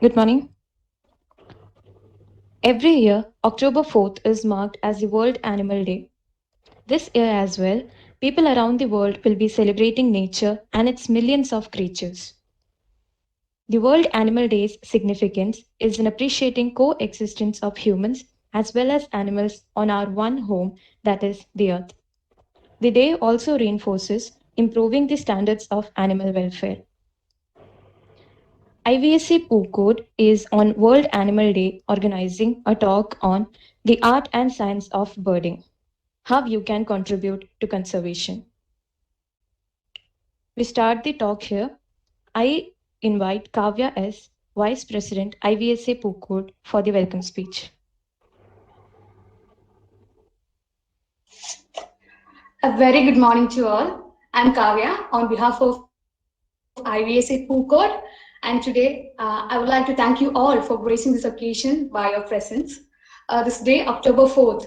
Good morning. Every year, October 4th is marked as the World Animal Day. This year as well, people around the world will be celebrating nature and its millions of creatures. The World Animal Day's significance is in appreciating coexistence of humans as well as animals on our one home, that is, the earth. The day also reinforces improving the standards of animal welfare. IVSC POCODE is on World Animal Day organizing a talk on the art and science of birding, how you can contribute to conservation. We start the talk here. I invite Kavya S., Vice President IVSA POCODE, for the welcome speech. A very good morning to all. I'm Kavya on behalf of IVSA POCODE, and today I would like to thank you all for gracing this occasion by your presence. This day, October 4th,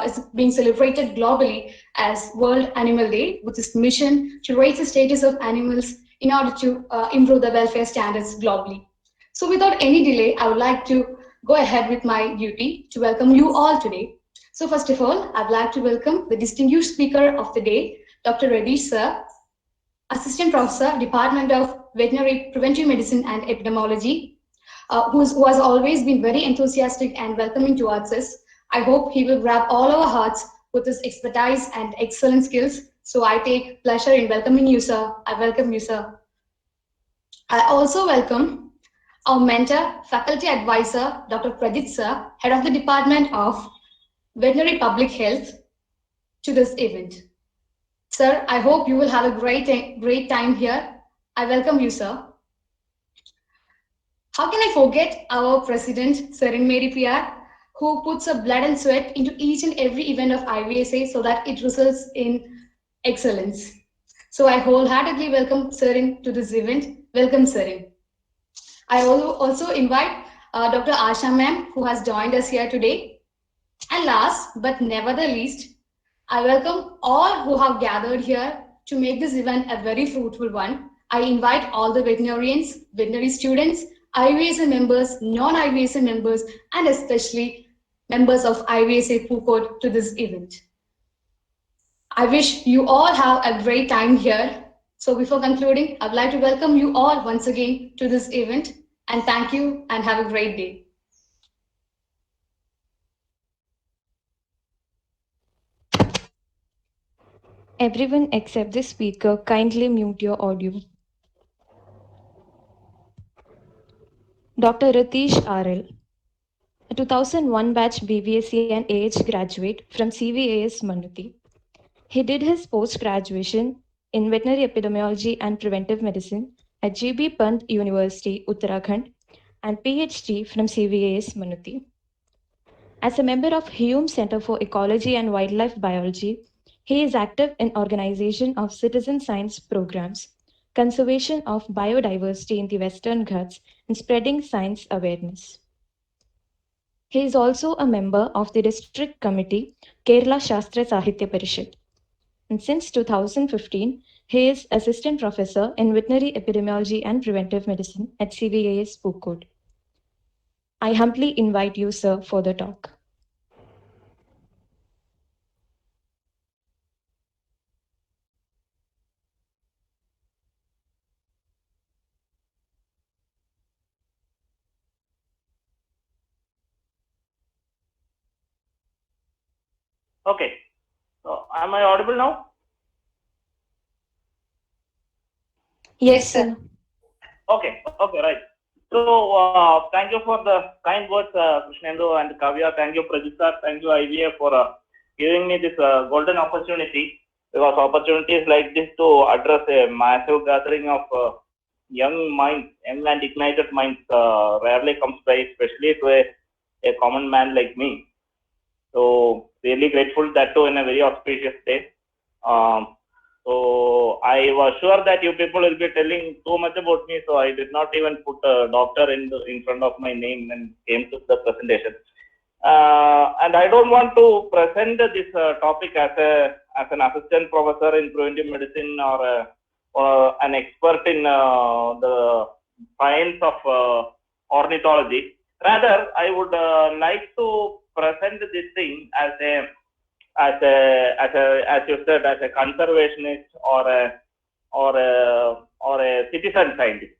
is being celebrated globally as World Animal Day with its mission to raise the status of animals in order to improve the welfare standards globally. So, without any delay, I would like to go ahead with my duty to welcome you all today. So, first of all, I'd like to welcome the distinguished speaker of the day, Dr. Reddy Sir, Assistant Professor, Department of Veterinary Preventive Medicine and Epidemiology, who has always been very enthusiastic and welcoming towards us. I hope he will grab all our hearts with his expertise and excellent skills. So I take pleasure in welcoming you, sir. I welcome you, sir. I also welcome our mentor, faculty advisor, Dr. Prajit sir, head of the Department of Veterinary Public Health, to this event. Sir, I hope you will have a great time here. I welcome you, sir. How can I forget our president, Serin Mary PR, who puts up blood and sweat into each and every event of IVSA so that it results in excellence. So I wholeheartedly welcome Serin to this event. Welcome, Serin. I also invite Dr. Asha ma'am, who has joined us here today. And last but never the least, I welcome all who have gathered here to make this event a very fruitful one. I invite all the veterinarians, veterinary students, IVSA members, non-IVSA members, and especially members of IVSA PUCOD to this event. I wish you all have a great time here. So before concluding, I'd like to welcome you all once again to this event and thank you and have a great day. Everyone except the speaker, kindly mute your audio. Dr. Ratish RL, a 2001 batch BVSC and AH graduate from CVAS Manuti. He did his post-graduation in veterinary epidemiology and preventive medicine at GB Pant University, Uttarakhand, and PhD from CVAS Manuti. As a member of Hume Center for Ecology and Wildlife Biology, he is active in organization of citizen science programs, conservation of biodiversity in the Western Ghats, and spreading science awareness. He is also a member of the District Committee, Kerala Shastra Sahitya Parishad. And since 2015, he is Assistant Professor in Veterinary Epidemiology and Preventive Medicine at CVAS Pukod. I humbly invite you, sir, for the talk. Okay. So, am I audible now? Yes, sir. Okay. Okay. Right. So, thank you for the kind words, Krishnendu and Kavya. Thank you, Prajita. Thank you, IVA, for giving me this golden opportunity. Because opportunities like this to address a massive gathering of young minds, young and ignited minds, rarely comes by, especially to a common man like me. So, really grateful that too in a very auspicious day. Um, so I was sure that you people will be telling too much about me, so I did not even put a doctor in front of my name and came to the presentation. And I don't want to present this topic as an assistant professor in preventive medicine or an expert in the science of ornithology. Rather, I would like to present this thing as you said, as a conservationist or a citizen scientist.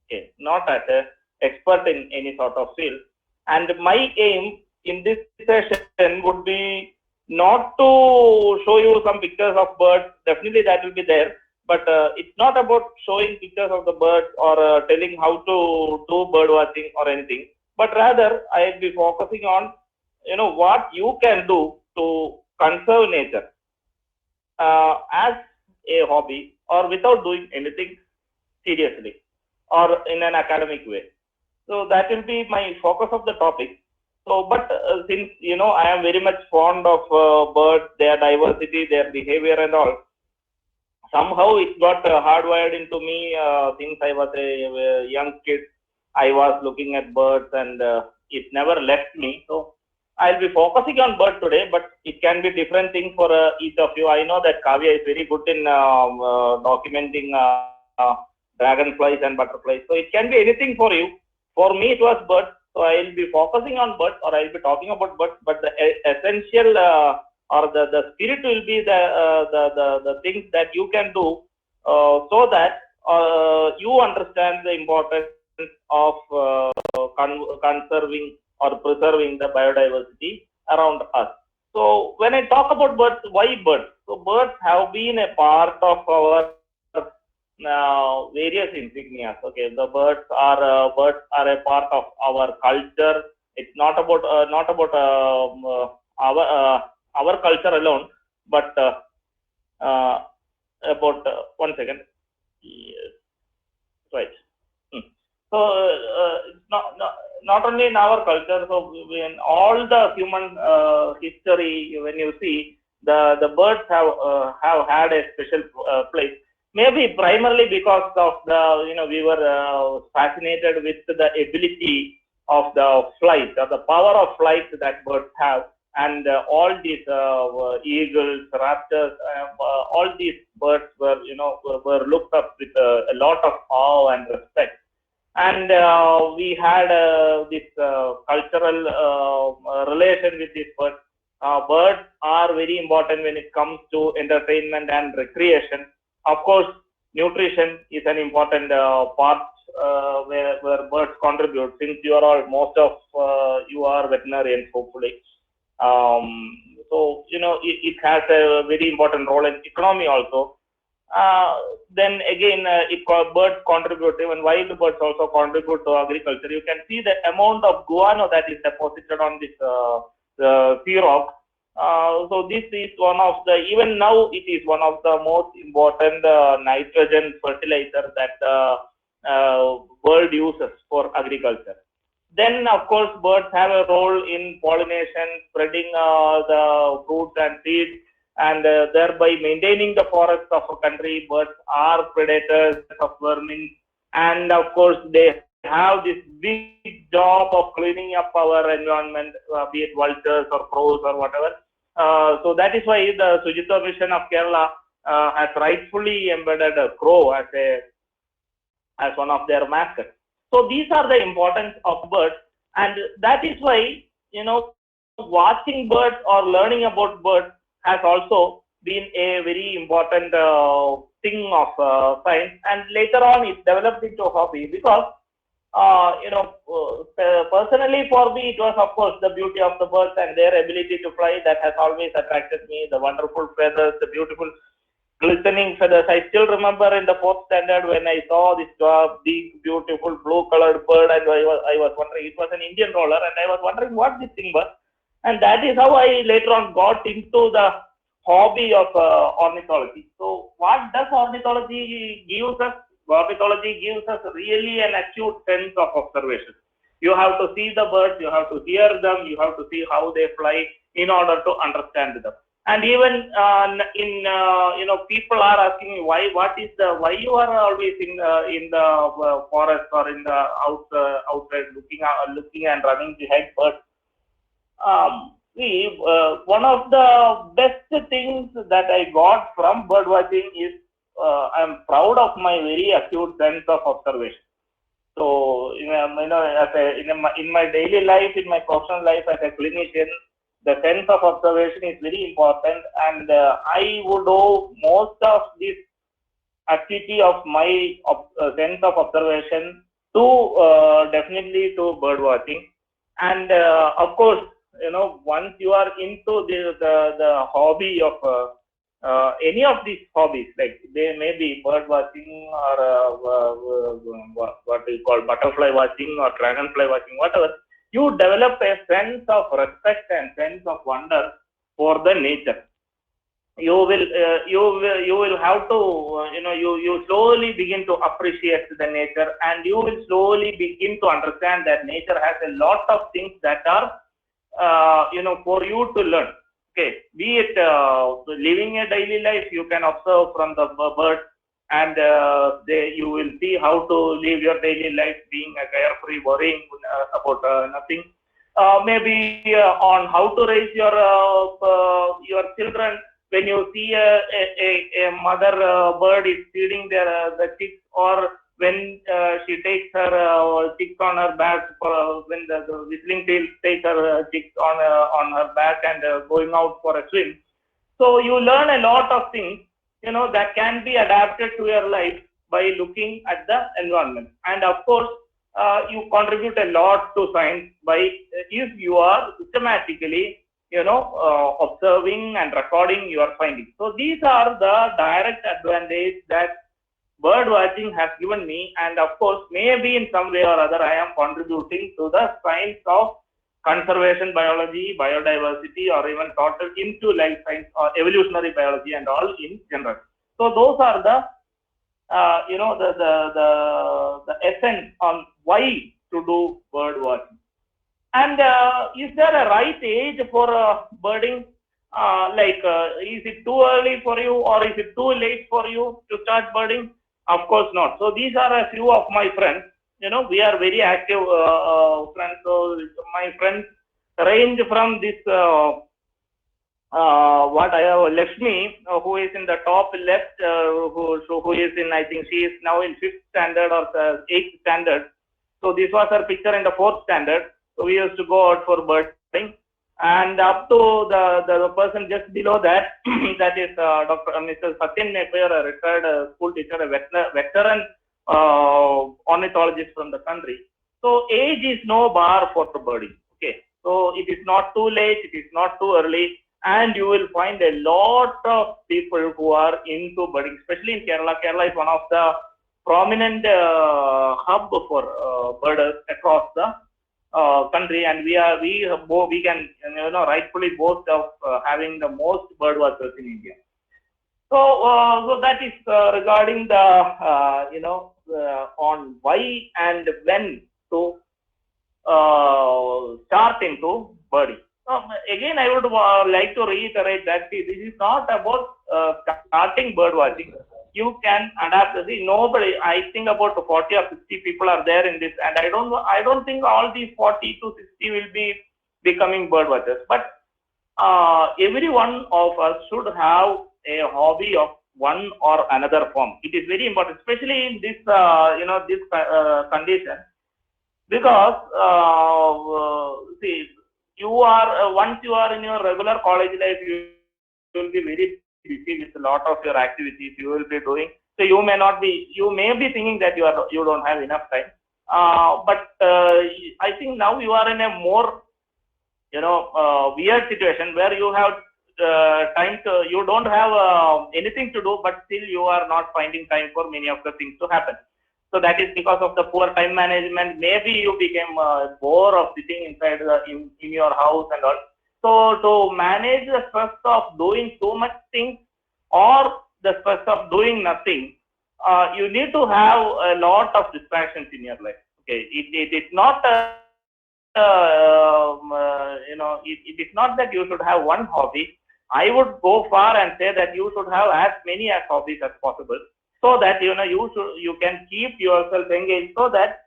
Okay, not as an expert in any sort of field. And my aim in this session would be not to show you some pictures of birds. Definitely that will be there, but it's not about showing pictures of the birds or telling how to do bird watching or anything. But rather, I'll be focusing on what you can do to conserve nature as a hobby or without doing anything seriously or in an academic way. So that will be my focus of the topic. So, but since I am very much fond of birds, their diversity, their behavior, and all. Somehow it got hardwired into me since I was a young kid. I was looking at birds, and it never left me. So I'll be focusing on birds today, but it can be different things for each of you. I know that Kavya is very good in documenting dragonflies and butterflies. So it can be anything for you. For me, it was birds. So I'll be focusing on birds, or I'll be talking about birds. But the essential or the spirit will be the things that you can do so that you understand the importance of conserving or preserving the biodiversity around us. So when I talk about birds, why birds? So birds have been a part of our various insignias. Okay, the birds are a part of our culture. It's not about our culture alone, but about one second. Yes, right. So it's not only in our culture. So in all the human history, when you see the birds have had a special place. Maybe primarily because of the we were fascinated with the ability of the flight, or the power of flight that birds have, and all these eagles, raptors, all these birds were were looked up with a lot of awe and respect. And we had this cultural relation with these birds. Birds are very important when it comes to entertainment and recreation. Of course, nutrition is an important part where birds contribute. Since you are all, most of you are veterinarians, hopefully. So it has a very important role in economy also. Then again, birds contribute, even wild birds also contribute to agriculture. You can see the amount of guano that is deposited on this sea rock. So this is one of the, even now it is one of the most important nitrogen fertilizer that the world uses for agriculture. Then of course birds have a role in pollination, spreading the fruits and seeds, and thereby maintaining the forests of a country. Birds are predators of vermin, and of course they have this big job of cleaning up our environment, be it vultures or crows or whatever. So that is why the Shujitva Mission of Kerala has rightfully embedded a crow as one of their mascots. So these are the importance of birds, and that is why watching birds or learning about birds has also been a very important thing of science. And later on, it developed into a hobby because personally for me, it was of course the beauty of the birds and their ability to fly that has always attracted me. The wonderful feathers, the beautiful glistening feathers. I still remember in the 4th standard when I saw this big, beautiful blue-colored bird, and I was wondering, it was an Indian roller, and I was wondering what this thing was. And that is how I later on got into the hobby of ornithology. So what does ornithology give us? Ornithology gives us really an acute sense of observation. You have to see the birds, you have to hear them, you have to see how they fly in order to understand them. And even people are asking me why you are always in the forest or in the outside looking and running behind birds. One of the best things that I got from bird watching is I'm proud of my very acute sense of observation. So, in my daily life, in my professional life as a clinician, the sense of observation is very important, and I would owe most of this activity of my sense of observation to definitely to bird watching. And of course, once you are into the hobby of any of these hobbies, like they may be bird watching or what we call butterfly watching or dragonfly watching, whatever, you develop a sense of respect and sense of wonder for the nature. You will have to you slowly begin to appreciate the nature, and you will slowly begin to understand that nature has a lot of things that are for you to learn. Okay, be it living a daily life, you can observe from the birds, and you will see how to live your daily life, being a carefree, worrying about nothing. Maybe on how to raise your children. When you see a mother bird is feeding the chicks, or when she takes her chicks on her back, when the whistling tail takes her chicks on her back and going out for a swim. So you learn a lot of things, that can be adapted to your life by looking at the environment. And of course, you contribute a lot to science by if you are systematically observing and recording your findings. So these are the direct advantage that bird watching has given me, and of course, maybe in some way or other, I am contributing to the science of conservation biology, biodiversity, or even total into life science or evolutionary biology and all in general. So those are the the essence on why to do bird watching. And is there a right age for birding? Is it too early for you, or is it too late for you to start birding? Of course not. So these are a few of my friends. We are very active friends. So my friends range from this Lakshmi, who is in the top left, who is in, I think she is now in 5th standard or 8th standard. So this was her picture in the 4th standard. So we used to go out for birding, and up to the person just below that, that is Mr. Satyan Nepayar, a retired school teacher, a veteran ornithologist from the country. So age is no bar for birding. Okay, so it is not too late, it is not too early, and you will find a lot of people who are into birding, especially in Kerala. Kerala is one of the prominent hub for birders across the country, and we can rightfully boast of having the most bird watchers in India. So that is regarding the on why and when to start into birding. Again, I would like to reiterate that this is not about starting bird watching. You can adapt. Nobody, I think about 40 or 50 people are there in this, and I don't think all these 40 to 60 will be becoming bird watchers. But every one of us should have a hobby of one or another form. It is very important, especially in this this condition, because see, you are once you are in your regular college life, you will be very busy with a lot of your activities you will be doing. So you may be thinking that you don't have enough time. But I think now you are in a more weird situation where you have you don't have anything to do, but still you are not finding time for many of the things to happen. So that is because of the poor time management. Maybe you became bored of sitting inside in your house and all. So to manage the stress of doing so much things or the stress of doing nothing, you need to have a lot of distractions in your life. Okay, it is not it is not that you should have one hobby. I would go far and say that you should have as many as hobbies as possible, so that you can keep yourself engaged, so that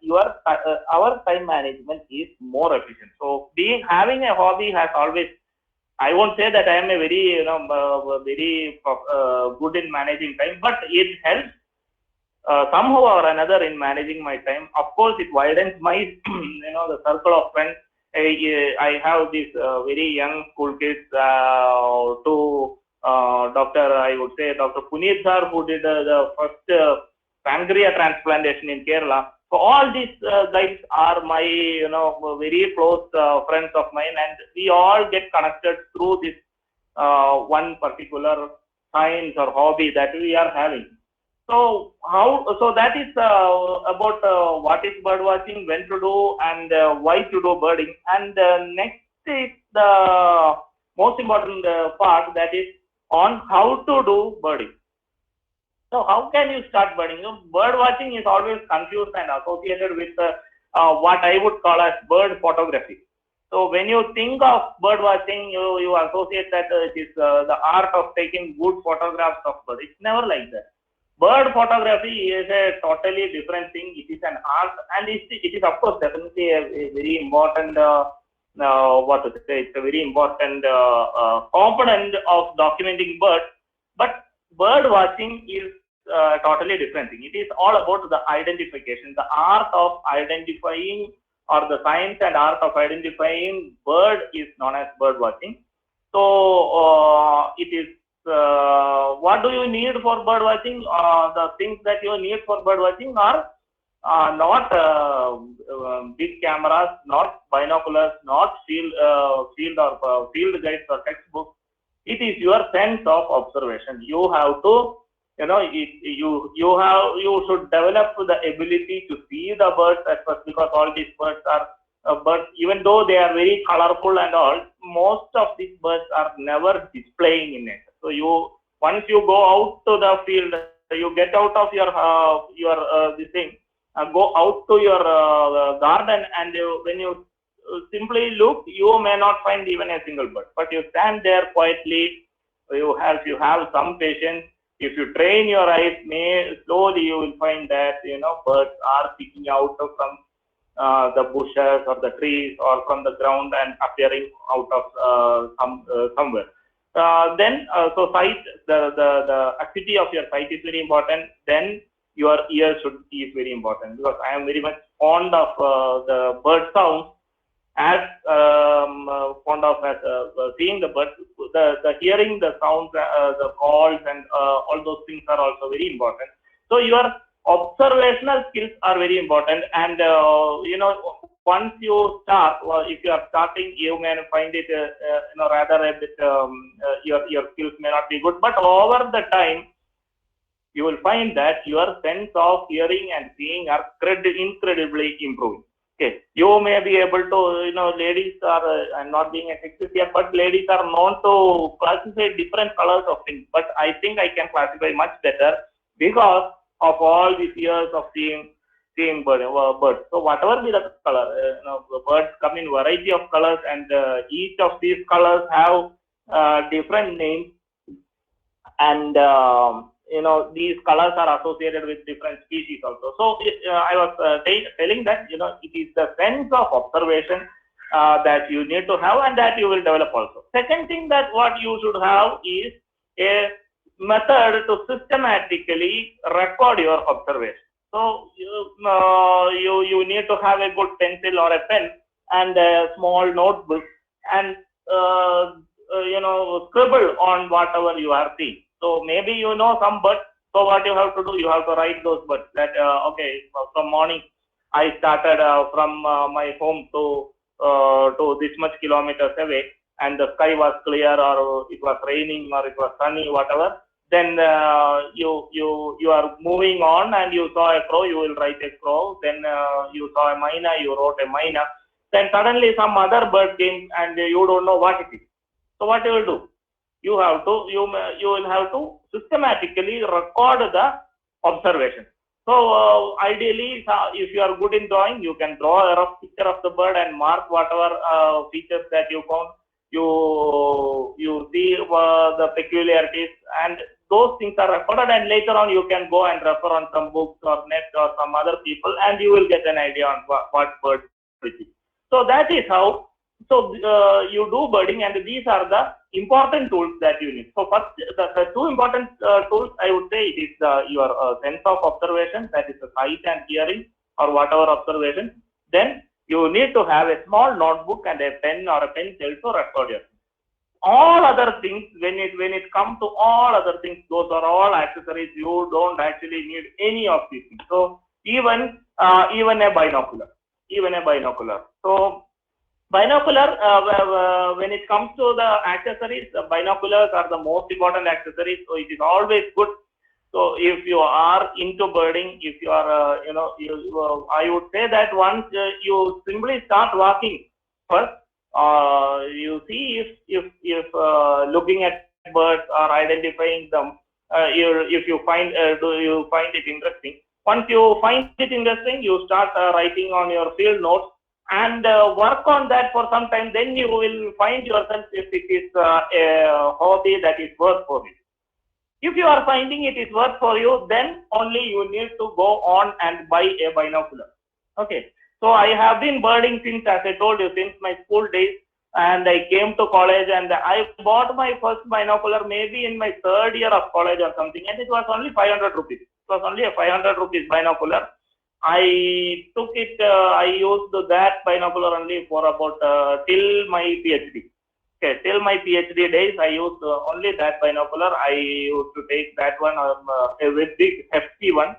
our time management is more efficient. So having a hobby has always, I won't say that I am a very very good in managing time, but it helps somehow or another in managing my time. Of course, it widens my the circle of friends. I have these very young school kids to I would say Dr. Puneet sir, who did the first pancreas transplantation in Kerala. So all these guys are my very close friends of mine, and we all get connected through this one particular science or hobby that we are having. So that is about what is bird watching, when to do, and why to do birding. And next is the most important part, that is on how to do birding. So how can you start birding? Bird watching is always confused and associated with what I would call as bird photography. So when you think of bird watching, you associate that it is the art of taking good photographs of birds. It's never like that. Bird photography is a totally different thing. It is an art, and it is of course definitely a very important it's a very important component of documenting birds. But bird watching is a totally different thing. It is all about the identification, the art of identifying, or the science and art of identifying bird is known as bird watching. So it is what do you need for bird watching? The things that you need for bird watching are not big cameras, not binoculars, not field guides or textbooks. It is your sense of observation. You have to, you should develop the ability to see the birds at first, because all these birds are birds, even though they are very colorful and all, most of these birds are never displaying in nature. So once you go out to the field, you get out of your this thing, go out to your garden, and when you simply look, you may not find even a single bird. But you stand there quietly. If you have some patience, if you train your eyes, slowly you will find that birds are peeking out from the bushes or the trees or from the ground and appearing out of somewhere. So sight, the acuity of your sight is very important. Then your ear is very important, because I am very much fond of the bird sounds, as fond of as seeing the birds. The hearing the sounds, the calls, and all those things are also very important. So your observational skills are very important, and once you start, if you are starting, you may find it rather a bit your skills may not be good, but over the time you will find that your sense of hearing and seeing are incredibly improving. Okay, you may be able to, ladies are, I'm not being a sexist here, but ladies are known to classify different colors of things, but I think I can classify much better because of all these years of seeing birds. So whatever be the color, birds come in variety of colors, and each of these colors have different names, and these colors are associated with different species also. So I was telling that it is the sense of observation that you need to have, and that you will develop also. Second thing that what you should have is a method to systematically record your observation. So you need to have a good pencil or a pen and a small notebook, and scribble on whatever you are seeing. So maybe some birds. So what you have to do, you have to write those birds. That okay, from morning I started from my home to this much kilometers away, and the sky was clear, or it was raining, or it was sunny, whatever. Then you are moving on, and you saw a crow, you will write a crow. Then you saw a myna, you wrote a myna. Then suddenly some other bird came, and you don't know what it is. So what you will do? You will have to systematically record the observation. So ideally, if you are good in drawing, you can draw a rough picture of the bird and mark whatever features that you found. You see the peculiarities, and those things are recorded, and later on you can go and refer on some books or net or some other people, and you will get an idea on what bird it is. So that is how you do birding, and these are the important tools that you need. So first, the two important tools I would say it is your sense of observation, that is the sight and hearing or whatever observation. Then you need to have a small notebook and a pen or a pencil to record yourself. All other things, when it comes to all other things, those are all accessories. You don't actually need any of these things. So even a binocular, So binocular, when it comes to the accessories, the binoculars are the most important accessories. So it is always good. So if you are into birding, if you are, I would say that once you simply start walking first, you see if looking at birds or identifying them, if you find do you find it interesting. Once you find it interesting, you start writing on your field notes and work on that for some time. Then you will find yourself if it is a hobby that is worth for you. If you are finding it is worth for you, then only you need to go on and buy a binocular. Okay. So I have been birding since, as I told you, since my school days, and I came to college and I bought my first binocular maybe in my third year of college or something, and it was only 500 rupees. It was only a 500 rupees binocular. I took it, I used that binocular only for about till my PhD. Okay, till my PhD days, I used only that binocular. I used to take that one, a very big, hefty one.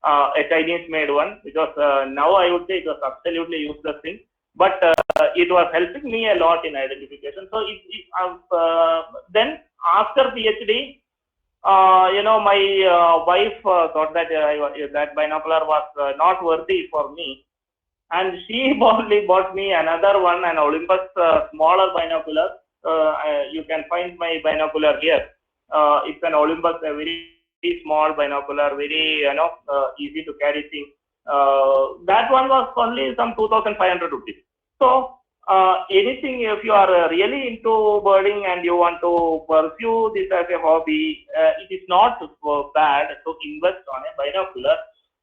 A Chinese made one, because now I would say it was absolutely useless thing, but it was helping me a lot in identification. So then after PhD, my wife thought that that binocular was not worthy for me, and she only bought me another one, an Olympus smaller binocular. You can find my binocular here. It's an Olympus, a very small binocular, very easy to carry thing. That one was only some 2,500 rupees. So anything, if you are really into birding and you want to pursue this as a hobby, it is not bad to invest on a binocular.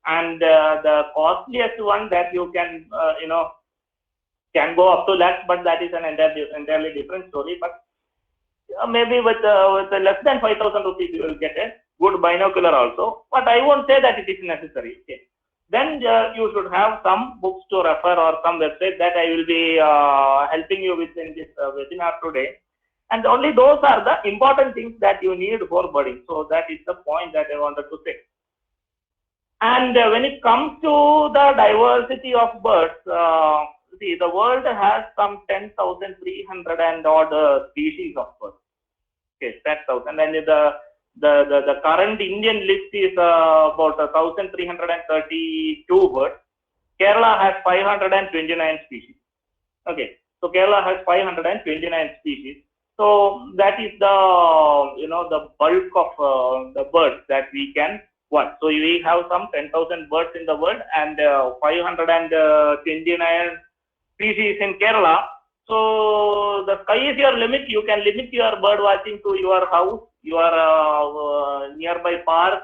And the costliest one that you can can go up to lakhs, but that is an entirely different story. But maybe with less than 5,000 rupees you will get a good binocular also, but I won't say that it is necessary. Okay. Then you should have some books to refer or some website that I will be helping you with in this webinar today. And only those are the important things that you need for birding. So that is the point that I wanted to say. And when it comes to the diversity of birds, see, the world has some 10,300 and odd species of birds. Okay, 10,000, and the current Indian list is about 1,332 birds. Kerala has 529 species. Okay, so Kerala has 529 species. So that is the the bulk of the birds that we can watch. So we have some 10,000 birds in the world and 529 species in Kerala. So the sky is your limit. You can limit your bird watching to your house, your nearby park,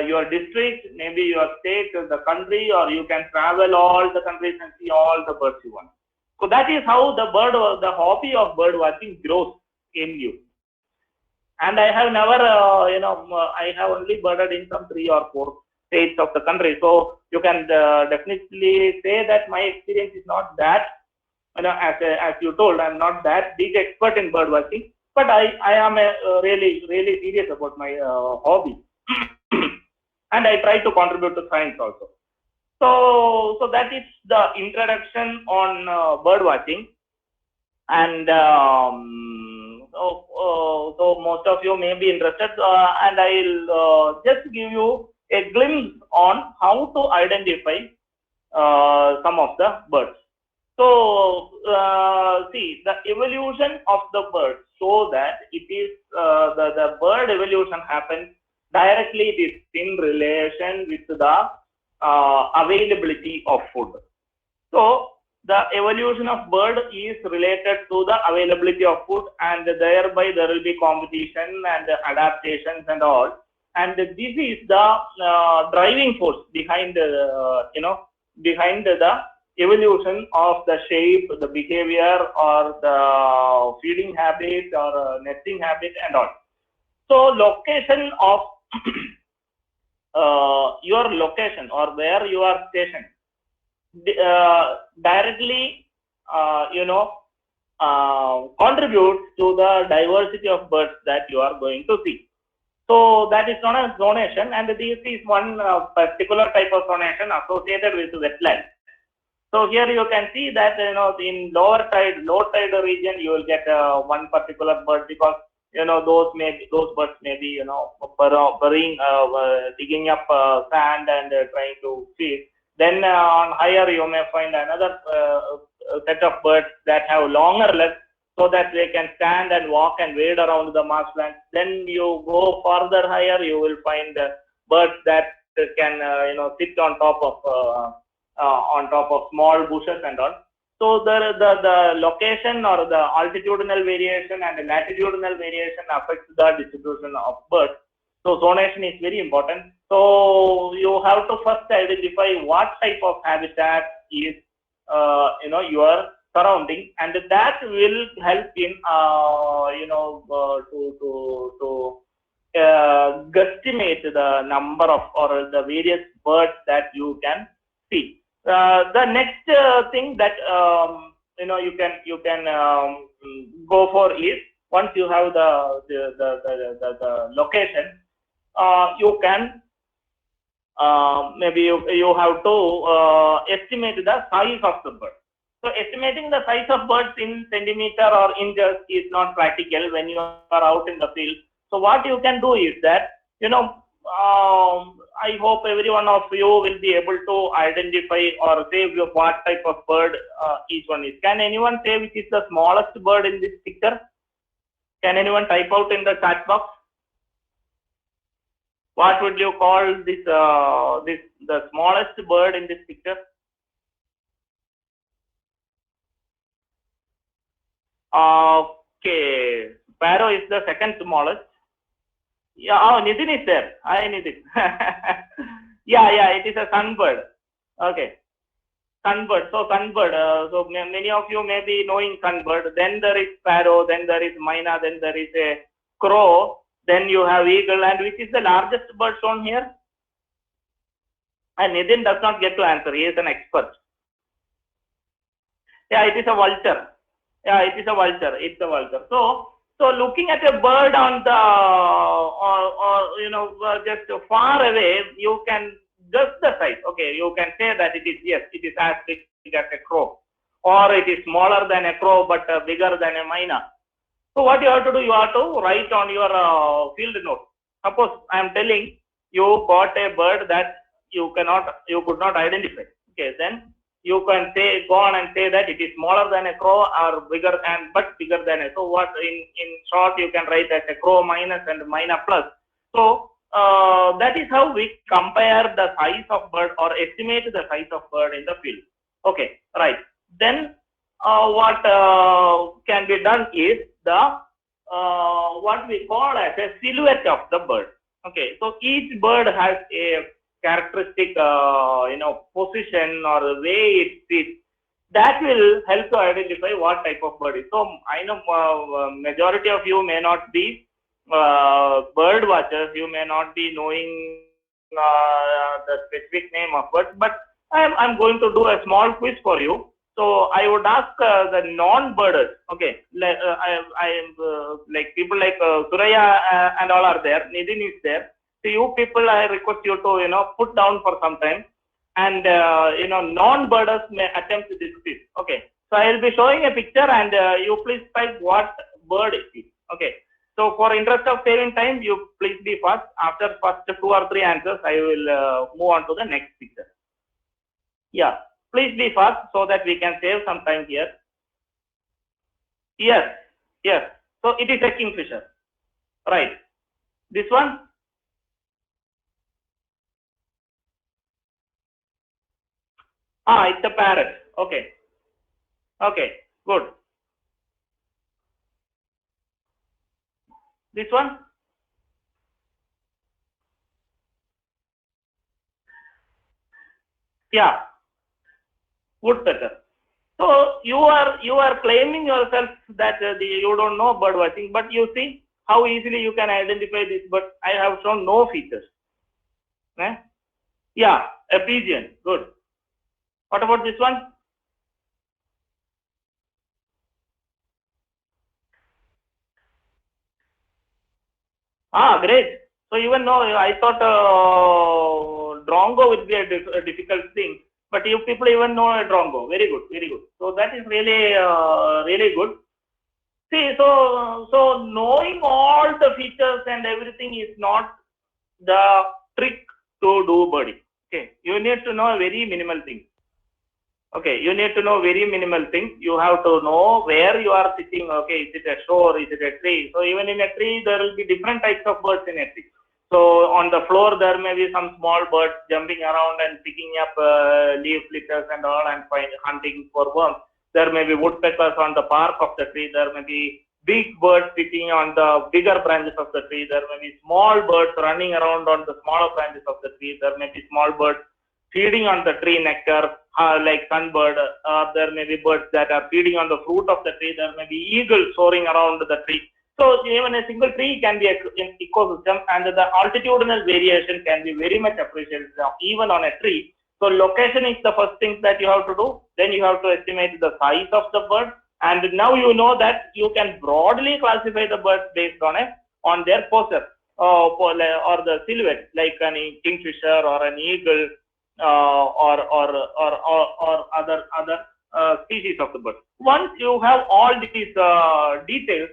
your district, maybe your state, the country, or you can travel all the countries and see all the birds you want. So that is how the hobby of bird watching grows in you. And I have never, I have only birded in some 3 or 4 states of the country. So you can definitely say that my experience is not that, as you told, I'm not that big expert in bird watching, but I am really serious about my hobby. And I try to contribute to science also. So that is the introduction on bird watching. And so most of you may be interested, and I'll just give you a glimpse on how to identify some of the birds. So see, the evolution of the bird, so that it is the bird evolution happens directly. It is in relation with the availability of food. So the evolution of bird is related to the availability of food, and thereby there will be competition and adaptations and all. And this is the driving force behind behind the evolution of the shape, the behavior, or the feeding habit, or nesting habit, and all. So location of your location or where you are stationed directly, contributes to the diversity of birds that you are going to see. So that is known as zonation, and this is one particular type of zonation associated with wetland. So here you can see that in low tide region you will get one particular bird, because those birds may be burying, digging up sand and trying to feed. Then on higher you may find another set of birds that have longer legs, so that they can stand and walk and wade around the marshlands. Then you go further higher, you will find birds that can sit on top of small bushes and all. So the location or the altitudinal variation and the latitudinal variation affects the distribution of birds. So zonation is very important. So you have to first identify what type of habitat is your surrounding, and that will help in to guesstimate the number of or the various birds that you can see. The next thing that you can go for is, once you have the location, you can maybe you have to estimate the size of the bird. So estimating the size of birds in centimeter or inches is not practical when you are out in the field. So what you can do is that, I hope every one of you will be able to identify or say what type of bird each one is. Can anyone say which is the smallest bird in this picture? Can anyone type out in the chat box? What would you call this? The smallest bird in this picture? Okay, sparrow is the second smallest. Yeah, oh, Nitin is there. Hi, Nitin. yeah, it is a sunbird. Okay, sunbird. So sunbird. So many of you may be knowing sunbird. Then there is sparrow. Then there is myna. Then there is a crow. Then you have eagle. And which is the largest bird shown here? And Nitin does not get to answer. He is an expert. Yeah, it is a vulture. Yeah, it is a vulture. It's a vulture. So looking at a bird on the just far away, you can guess the size. Okay, you can say that it is as big as a crow, or it is smaller than a crow but bigger than a myna. So what you have to do, you have to write on your field note. Suppose I am telling you got a bird that you could not identify. Okay, then you can go on and say that it is smaller than a crow or but bigger than a. So what in short you can write as a crow minus and myna plus. So that is how we compare the size of bird or estimate the size of bird in the field. Okay, right. Then what can be done is the what we call as a silhouette of the bird. Okay, so each bird has a characteristic position or the way it sits, that will help to identify what type of bird it is. So I know majority of you may not be bird watchers, you may not be knowing the specific name of birds, but I'm going to do a small quiz for you. So I would ask the non-birders. Okay, like people like Suraya and all are there. Nitin is there. So you people, I request you to put down for some time, and non-birders may attempt this quiz. Okay, so I will be showing a picture, and you please type what bird it is. Okay, so for interest of saving time, you please be fast. After first 2 or 3 answers, I will move on to the next picture. Yeah, please be fast so that we can save some time here. Yes. So it is a kingfisher, right? This one. It's a parrot. Okay, good. This one? Yeah. woodpecker. So you are claiming yourself that you don't know bird watching, but you see how easily you can identify this bird. I have shown no features. Yeah, a pigeon. Good. What about this one? Great. So even though I thought drongo would be a difficult thing, but you people even know a drongo. Very good, very good. So that is really really good. See, so knowing all the features and everything is not the trick to do birding. Okay, you need to know very minimal things. Okay, you need to know very minimal things. You have to know where you are sitting. Okay, is it a shore? Is it a tree? So even in a tree, there will be different types of birds in a tree. So on the floor, there may be some small birds jumping around and picking up leaf litters and all and hunting for worms. There may be woodpeckers on the bark of the tree. There may be big birds sitting on the bigger branches of the tree. There may be small birds running around on the smaller branches of the tree. There may be small birds feeding on the tree nectar, like sunbird. There may be birds that are feeding on the fruit of the tree. There may be eagles soaring around the tree. So even a single tree can be an ecosystem, and the altitudinal variation can be very much appreciated even on a tree. So location is the first thing that you have to do. Then you have to estimate the size of the bird, and now you know that you can broadly classify the birds based on their poses or the silhouette, like an kingfisher or an eagle. Or other species of the bird. Once you have all these details,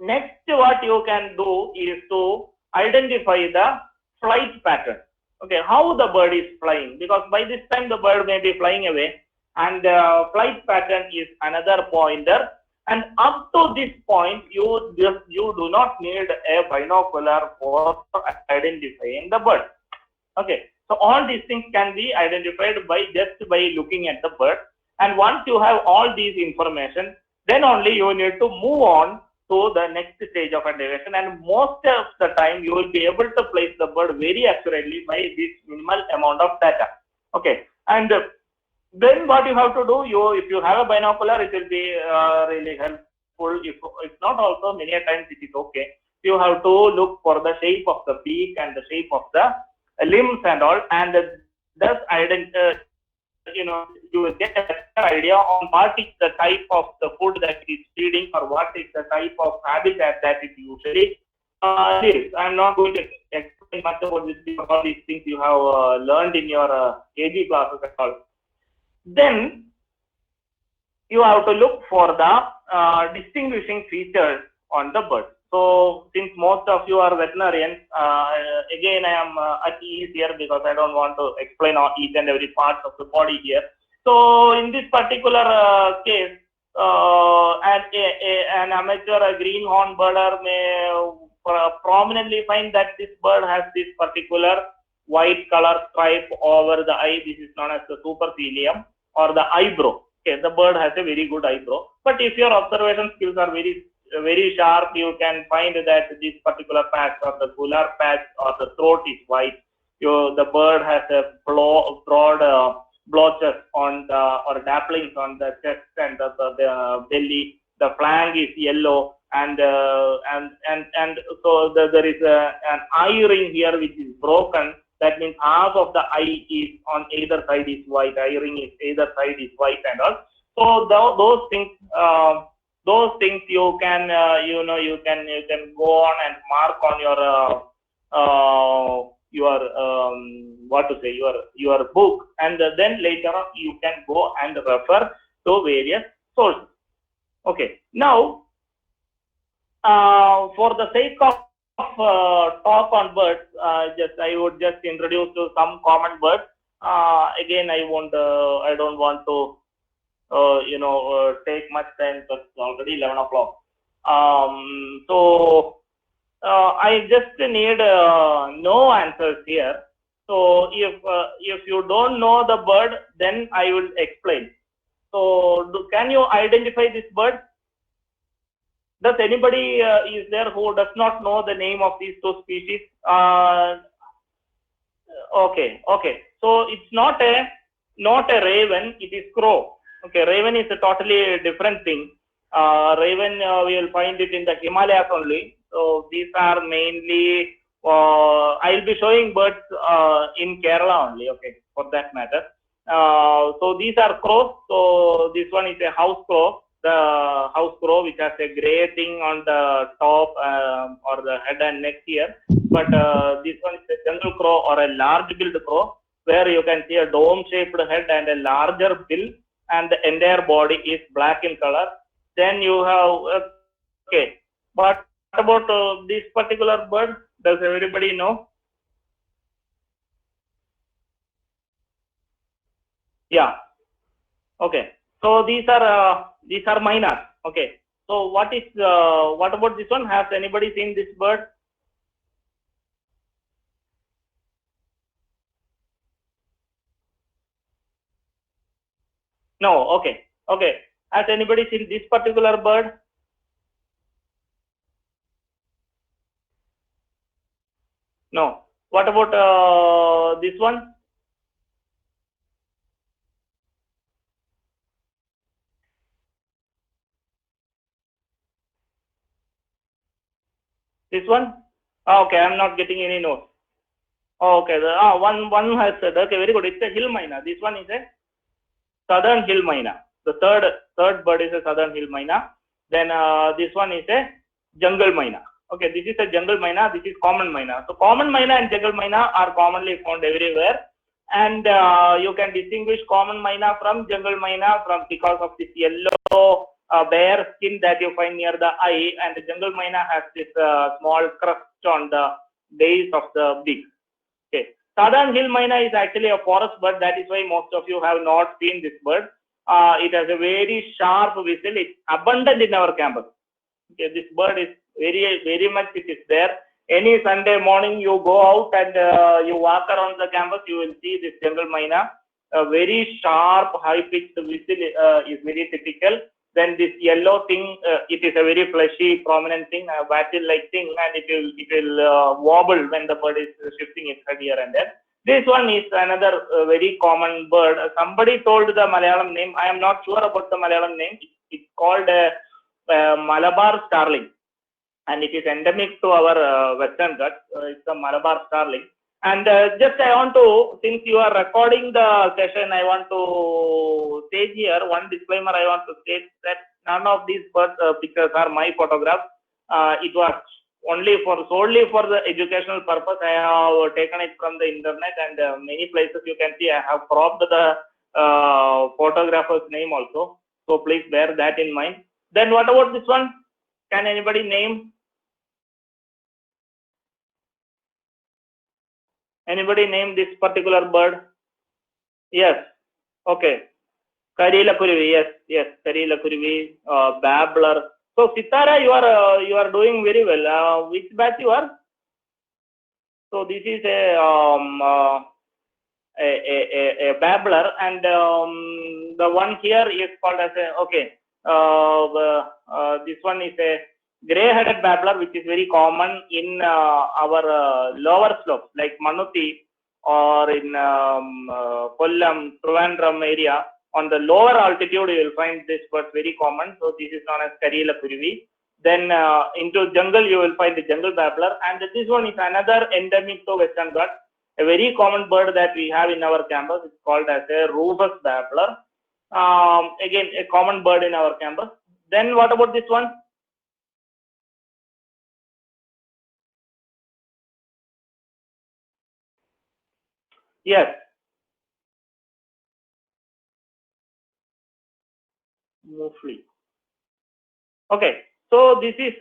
next what you can do is to identify the flight pattern. Okay, how the bird is flying, because by this time the bird may be flying away, and flight pattern is another pointer. And up to this point, you do not need a binocular for identifying the bird. Okay. So all these things can be identified just by looking at the bird. And once you have all these information, then only you need to move on to the next stage of identification. And most of the time, you will be able to place the bird very accurately by this minimal amount of data. Okay. And then what you have to do, if you have a binocular, it will be really helpful. If not, also many times it is okay. You have to look for the shape of the beak and the shape of the limbs and all, and thus you will get a better idea on what is the type of the food that it is feeding, or what is the type of habitat that it usually lives. I'm not going to explain much about this, because all these things you have learned in your AG classes and all. Then you have to look for the distinguishing features on the bird. So since most of you are veterinarians, again I am at ease here, because I don't want to explain each and every part of the body here. So in this particular case, an amateur, a greenhorn birder may prominently find that this bird has this particular white color stripe over the eye. This is known as the supercilium or the eyebrow. Okay, the bird has a very good eyebrow. But if your observation skills are very sharp, you can find that this particular patch or the gular patch or the throat is white. The bird has a broad blotches on the, or dapplings on the chest and the belly. The flank is yellow, and so there is an eye ring here which is broken. That means half of the eye is on either side is white. Eye ring is either side is white and all. So those things you can you can go on and mark on your book, and then later on you can go and refer to various sources. Okay, now for the sake of talk on birds, I would just introduce to some common birds. Again, I don't want to take much time, because it's already 11 o'clock. So I just need no answers here. So if you don't know the bird, then I will explain. So can you identify this bird? Does anybody is there who does not know the name of these two species? Okay. So it's not a not a raven, it is crow. Okay, raven is a totally different thing. Raven, we will find it in the Himalayas only. So these are mainly, I'll be showing birds in Kerala only, okay, for that matter. So these are crows. So this one is a house crow, the house crow, which has a gray thing on the top or the head and neck here. But this one is a jungle crow or a large-billed crow, where you can see a dome-shaped head and a larger bill, and the entire body is black in color. Then you have, okay, but about this particular bird, does everybody know? Yeah. Okay. So these are mynas. Okay. So what about this one? Has anybody seen this bird? No. Okay. Okay. Has anybody seen this particular bird? No. What about this one? This one? Okay, I'm not getting any notes. Okay, one has said, okay, very good. It's a hill myna. This one is a southern hill myna. The third bird is a southern hill myna. Then this one is a jungle myna. Okay, this is a jungle myna. This is common myna. So common myna and jungle myna are commonly found everywhere, and you can distinguish common myna from jungle myna because of this yellow bare skin that you find near the eye, and the jungle myna has this small crust on the base of the beak. Okay. Southern hill myna is actually a forest bird. That is why most of you have not seen this bird. It has a very sharp whistle. It's abundant in our campus. Okay, this bird is very much it is there. Any Sunday morning you go out and you walk around the campus, you will see this jungle myna. A very sharp, high-pitched whistle is very typical. Then this yellow thing, it is a very fleshy, prominent thing, a wattle-like thing, and it will wobble when the bird is shifting its head here and there. This one is another very common bird. Somebody told the Malayalam name. I am not sure about the Malayalam name. It's called Malabar starling, and it is endemic to our Western Ghats. It's the Malabar starling. And just I want to, since you are recording the session, I want to state here one disclaimer. I want to state that none of these birds pictures are my photographs. It was solely for the educational purpose. I have taken it from the internet, and many places you can see I have cropped the photographer's name also. So please bear that in mind. Then what about this one? Can anybody name? Anybody name this particular bird? Yes. Okay. Karila Kuruvi. Yes. Karila Kuruvi. Babbler. So Sitara, you are doing very well. Which batch you are? So this is a babbler, and the one here is called as a, okay. This one is a gray-headed babbler, which is very common in our lower slopes like Manuti or in Kollam, Trivandrum area. On the lower altitude, you will find this bird very common. So this is known as Karila Kuruvi. Then into jungle, you will find the jungle babbler, and this one is another endemic to Western Ghats. A very common bird that we have in our campus is called as a rufous babbler. Again, a common bird in our campus. Then what about this one? Yes. Mostly. Okay. So this is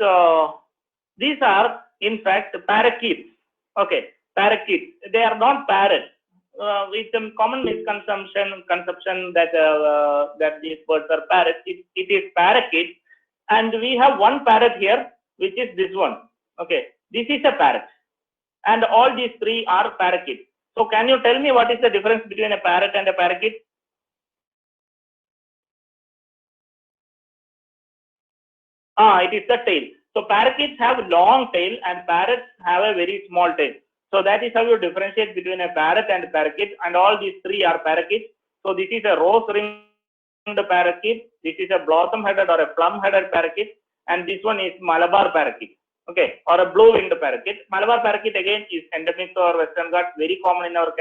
these are in fact parakeets. Okay, parakeets. They are not parrots. It's a common misconception that that these birds are parrots. It is parakeet, and we have one parrot here, which is this one. Okay, this is a parrot, and all these three are parakeets. So can you tell me what is the difference between a parrot and a parakeet? It is the tail. So parakeets have long tail and parrots have a very small tail. So that is how you differentiate between a parrot and a parakeet, and all these three are parakeets. So this is a rose-ringed parakeet. This is a blossom-headed or a plum-headed parakeet, and this one is Malabar parakeet. Okay, or a blue-winged parakeet. Malabar parakeet again is endemic to our Western Ghats, very common in our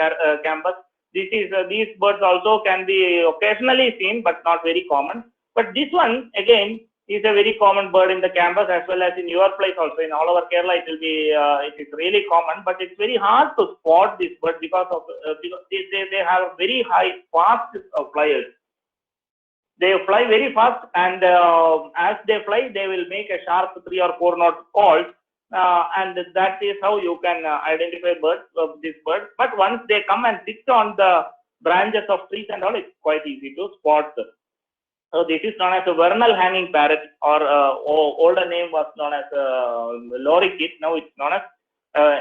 campus. These birds also can be occasionally seen, but not very common. But this one again is a very common bird in the campus as well as in your place also. In all over Kerala, it will be it is really common, but it's very hard to spot this bird because they have very high fast flyers. They fly very fast, and as they fly, they will make a sharp 3 or 4 note call, and that is how you can identify birds of this bird. But once they come and sit on the branches of trees and all, it's quite easy to spot them. So this is known as a vernal hanging parrot, or older name was known as lorikeet. Now it's known as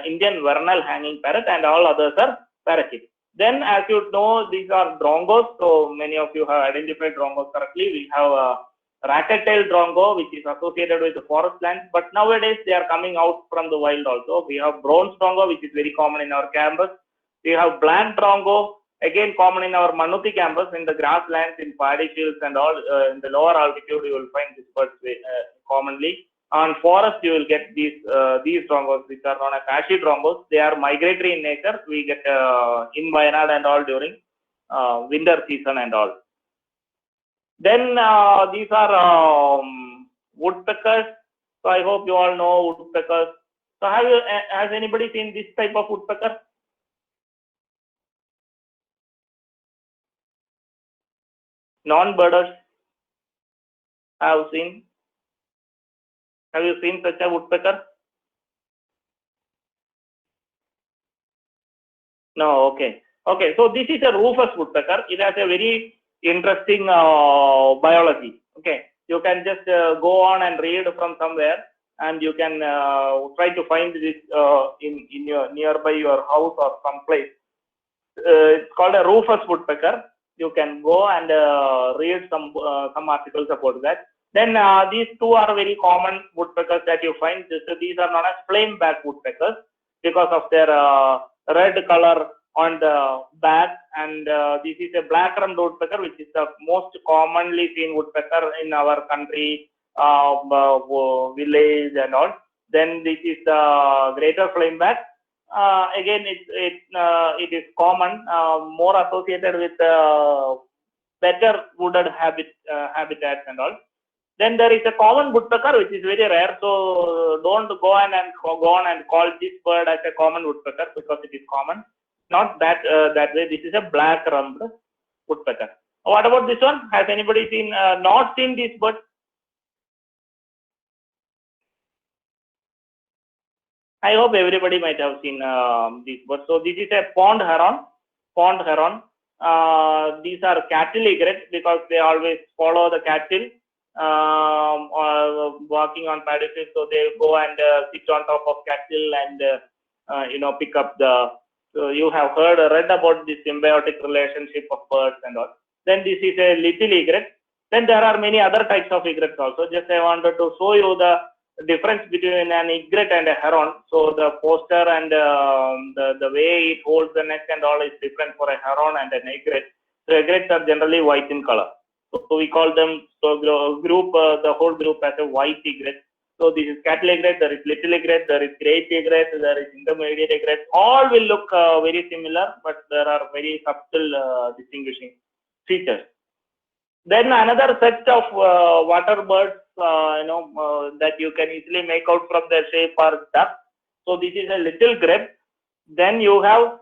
Indian vernal hanging parrot, and all others are parakeets. Then, as you know, these are drongos. So many of you have identified drongos correctly. We have a racket-tailed drongo, which is associated with the forest lands, but nowadays they are coming out from the wild also. We have bronze drongo, which is very common in our campus. We have black drongo, again common in our Manuti campus, in the grasslands, in paddy fields and all. In the lower altitude, you will find these birds commonly. On forest, you will get these drongos, which are known as ashy drongos. They are migratory in nature. We get in Wayanad and all during winter season and all. Then these are woodpeckers. So I hope you all know woodpeckers. So has anybody seen this type of woodpecker? Non-birders have seen. Have you seen such a woodpecker? No, okay. Okay, so this is a rufous woodpecker. It has a very interesting biology. Okay, you can just go on and read from somewhere, and you can try to find this in your nearby your house or someplace. It's called a rufous woodpecker. You can go and read some articles about that. Then these two are very common woodpeckers that you find. These are known as flame-back woodpeckers because of their red color on the back, and this is a black-rumped woodpecker, which is the most commonly seen woodpecker in our country, village and all. Then this is the greater flame-back. Again, it is common, more associated with better wooded habitats and all. Then there is a common woodpecker, which is very rare. So don't go on and call this bird as a common woodpecker because it is common. Not that way. This is a black-rumped woodpecker. What about this one? Has anybody not seen this bird? I hope everybody might have seen this bird. So this is a pond heron. These are cattle egret because they always follow the cattle walking on paddy fields. So they go and sit on top of cattle and pick up the. So you have read about the symbiotic relationship of birds and all. Then this is a little egret. Then there are many other types of egrets also. Just I wanted to show you the difference between an egret and a heron. So the posture and the way it holds the neck and all is different for a heron and an egret. So egrets are generally white in color. So we call them the whole group as a white egret. So this is cattle egret, there is little egret, there is great egret, there is intermediate egret. All will look very similar, but there are very subtle distinguishing features. Then another set of water birds, that you can easily make out from their shape are ducks. So this is a little grebe. Then you have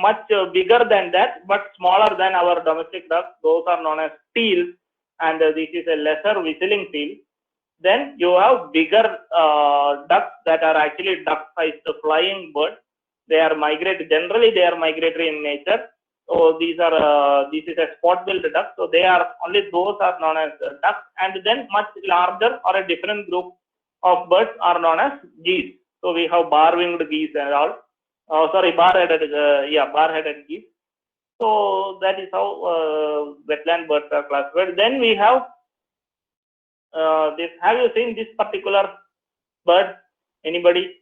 much bigger than that, but smaller than our domestic ducks. Those are known as teals, and this is a lesser whistling teal. Then you have bigger ducks that are actually duck-sized flying birds. They are migratory. Generally, they are migratory in nature. So this is a spot-billed duck. So those are known as ducks. And then much larger or a different group of birds are known as geese. So we have bar-winged geese and all. Bar-headed geese. So that is how wetland birds are classified. Then we have this. Have you seen this particular bird? Anybody?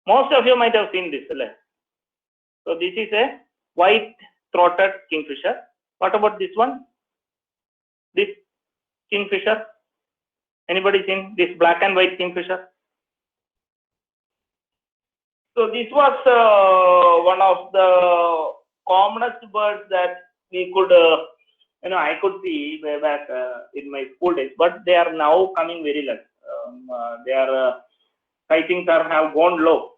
Most of you might have seen this. So this is a white throated kingfisher. What about this one? This kingfisher? Anybody seen this black and white kingfisher? So this was one of the commonest birds that we could, I could see way back in my school days, but they are now coming very less. Their sightings have gone low.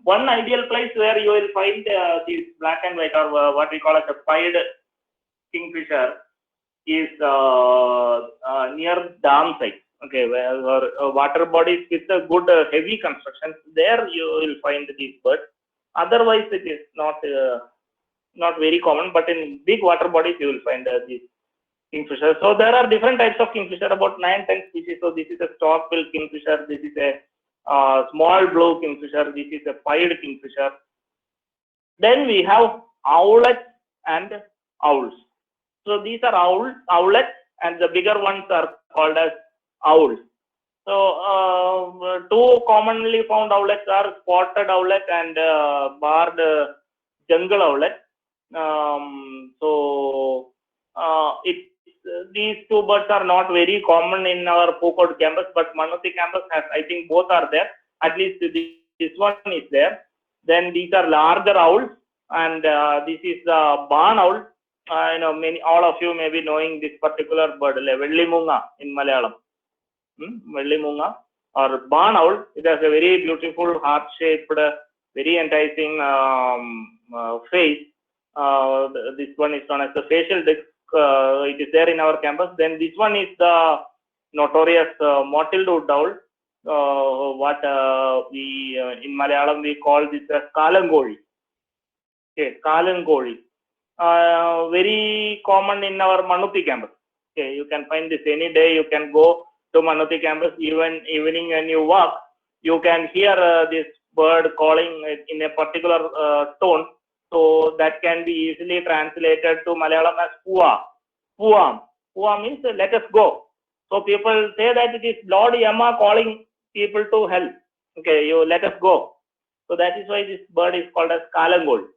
One ideal place where you will find these black and white, or what we call as a pied kingfisher, is near dam site. Okay, where water bodies with a good heavy constructions, there you will find these birds. Otherwise, it is not very common. But in big water bodies, you will find these kingfisher. So there are different types of kingfisher, about 9-10 species. So this is a stork-billed kingfisher. This is a small blue kingfisher. This is a pied kingfisher. Then we have owlets and owls. So these are owlets, and the bigger ones are called as owls. So two commonly found owlets are spotted owlet and barred jungle owlet. These two birds are not very common in our Pookote campus, but Manuti campus has, I think both are there. At least this one is there. Then these are larger owls, and this is the barn owl. All of you may be knowing this particular bird, Vellimunga in Malayalam. Vellimunga or barn owl. It has a very beautiful heart-shaped, very enticing face. This one is known as the facial disc. It is there in our campus. Then this one is the notorious mottled wood owl. What we in Malayalam we call this as Kalangoli. Okay, Kalangoli. Very common in our Manuti campus. Okay, you can find this any day. You can go to Manuti campus, even evening when you walk, you can hear this bird calling in a particular tone. So that can be easily translated to Malayalam as Pua. Puam. Pua means let us go. So people say that it is Lord Yama calling people to hell. Okay, you let us go. So that is why this bird is called as Kalangol.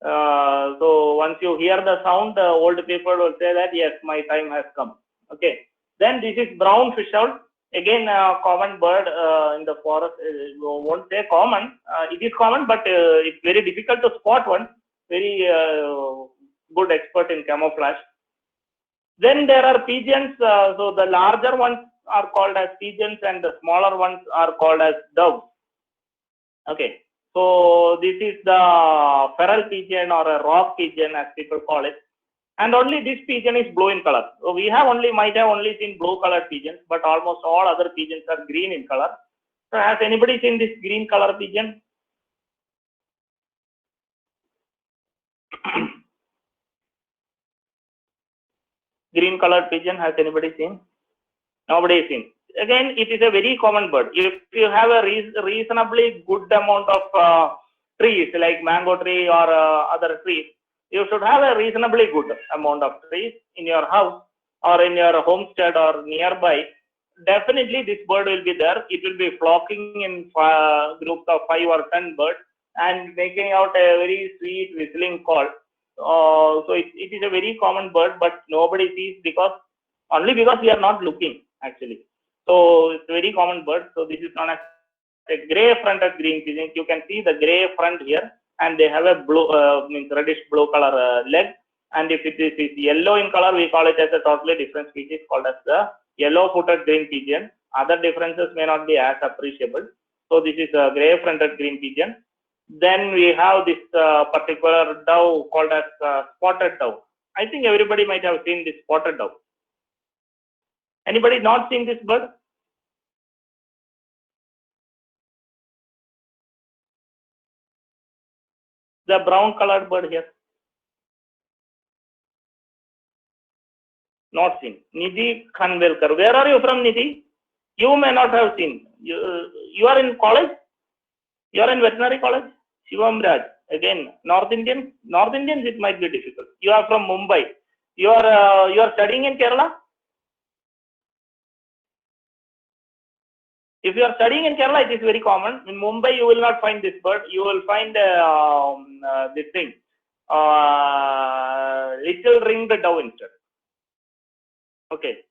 So once you hear the sound, the old people will say that yes, my time has come. Okay. Then this is brown fish owl. Again, a common bird in the forest. Won't say common. It is common, but it's very difficult to spot one. Very good expert in camouflage. Then there are pigeons. So the larger ones are called as pigeons, and the smaller ones are called as doves. Okay. So this is the feral pigeon or a rock pigeon, as people call it. And only this pigeon is blue in color. So we might have only seen blue colored pigeons, but almost all other pigeons are green in color. So has anybody seen this green color pigeon? Green colored pigeon, has anybody seen? Nobody has seen. Again, it is a very common bird. If you have a reasonably good amount of trees, like mango tree or other trees, you should have a reasonably good amount of trees in your house or in your homestead or nearby. Definitely this bird will be there. It will be flocking in groups of 5 or 10 birds and making out a very sweet whistling call. So it is a very common bird, but nobody sees only because we are not looking actually. So it's a very common bird. So this is known as a gray fronted green pigeon. You can see the gray front here, and they have a blue, reddish blue color leg. And if it is yellow in color, we call it as a totally different species called as the yellow footed green pigeon. Other differences may not be as appreciable. So this is a gray fronted green pigeon. Then we have this particular dove called as spotted dove. I think everybody might have seen this spotted dove. Anybody not seen this bird? The brown colored bird here. Not seen. Nidhi Khanvelkar. Where are you from, Nidhi? You may not have seen. You are in college? You are in veterinary college? Shivam Raj. Again, North Indian. North Indians, it might be difficult. You are from Mumbai. You are studying in Kerala? If you are studying in Kerala, it is very common. In Mumbai, you will not find this bird. You will find this thing. little ringed dove instead. Okay,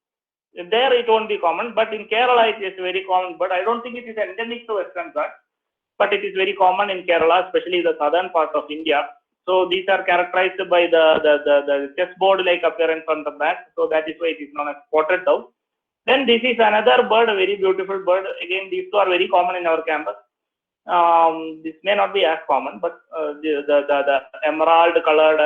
there it won't be common, but in Kerala it is very common. But I don't think it is endemic to Western Ghats, but it is very common in Kerala, especially the southern part of India. So these are characterized by the chessboard-like appearance on the back. So that is why it is known as spotted dove. Then this is another bird, a very beautiful bird. Again, these two are very common in our campus. This may not be as common, but the emerald colored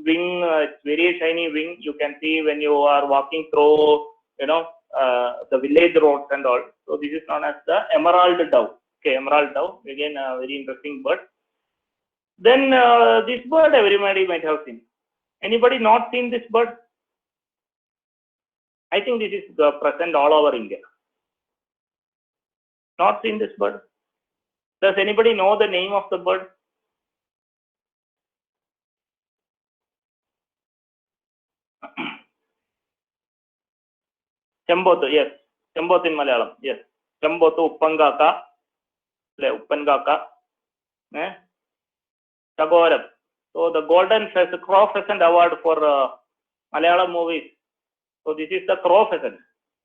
wing, it's very shiny wing. You can see when you are walking through, the village roads and all. So this is known as the emerald dove. Okay, emerald dove, again a very interesting bird. Then this bird everybody might have seen. Anybody not seen this bird? I think this is present all over India. Not seen this bird? Does anybody know the name of the bird? Chembothu, yes. Chembothu in Malayalam, yes. Chembothu Uppangaka, Uppangaka, Tagoram. So the Golden Crow Pheasant Award for Malayalam movies. So this is the crow pheasant.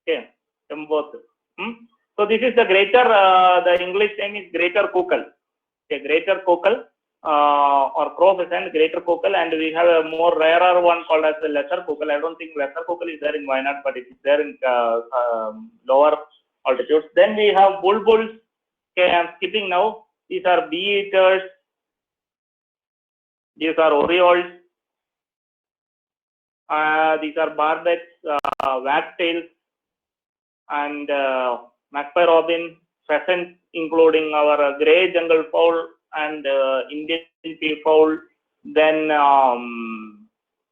Okay, Chembothu. So this is the greater. The English name is greater cockle. Okay, greater cockle or crow pheasant, greater cockle, and we have a more rarer one called as the lesser cockle. I don't think lesser cockle is there in Wayanad, but it is there in lower altitudes. Then we have bulbuls. Okay, I am skipping now. These are bee eaters. These are orioles. These are barbets, wagtails, and magpie robin, pheasants, including our grey jungle fowl and Indian peafowl. Then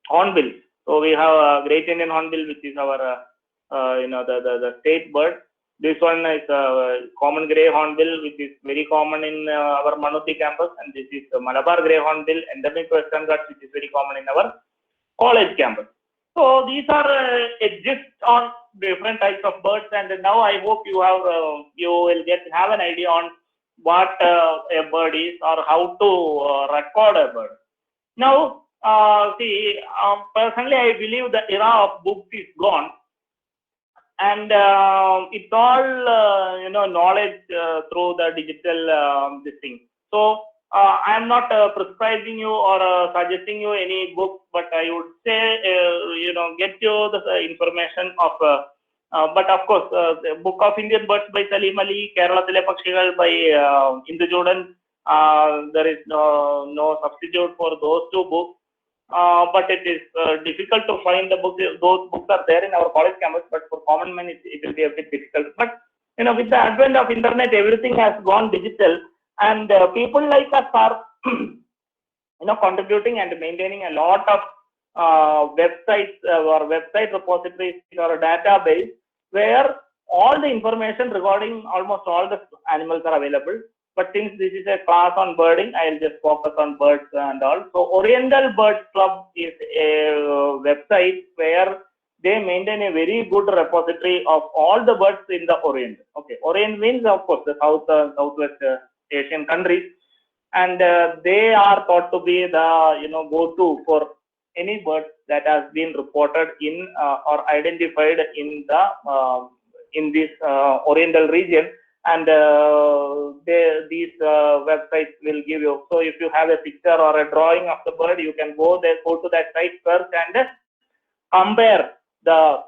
hornbill. So we have a Great Indian hornbill, which is our the state bird. This one is a common grey hornbill, which is very common in our Manuti campus, and this is Malabar grey hornbill, endemic to Western Ghats, which is very common in our college campus. So these are exist on different types of birds, and now I hope you will have an idea on what a bird is or how to record a bird. Now, personally, I believe the era of books is gone, and it's all knowledge through the digital this thing. So I am not prescribing you or suggesting you any book, but I would say get you the information of. But of course, the Book of Indian Birds by Salim Ali, Kerala Thile Pakshigal by Indu Jordan. There is no substitute for those two books. But it is difficult to find the books. Those books are there in our college campus, but for common men, it will be a bit difficult. But with the advent of internet, everything has gone digital, and people like us are contributing and maintaining a lot of websites or website repositories or a database where all the information regarding almost all the animals are available. But since this is a class on birding, I'll just focus on birds and all. So Oriental Birds Club is a website where they maintain a very good repository of all the birds in the Orient. Okay, Orient means, of course, the Southwest Asian countries, and they are thought to be the go-to for any bird that has been reported in or identified in the in this Oriental region. And these websites will give you. So if you have a picture or a drawing of the bird, you can go to that site, search, and compare the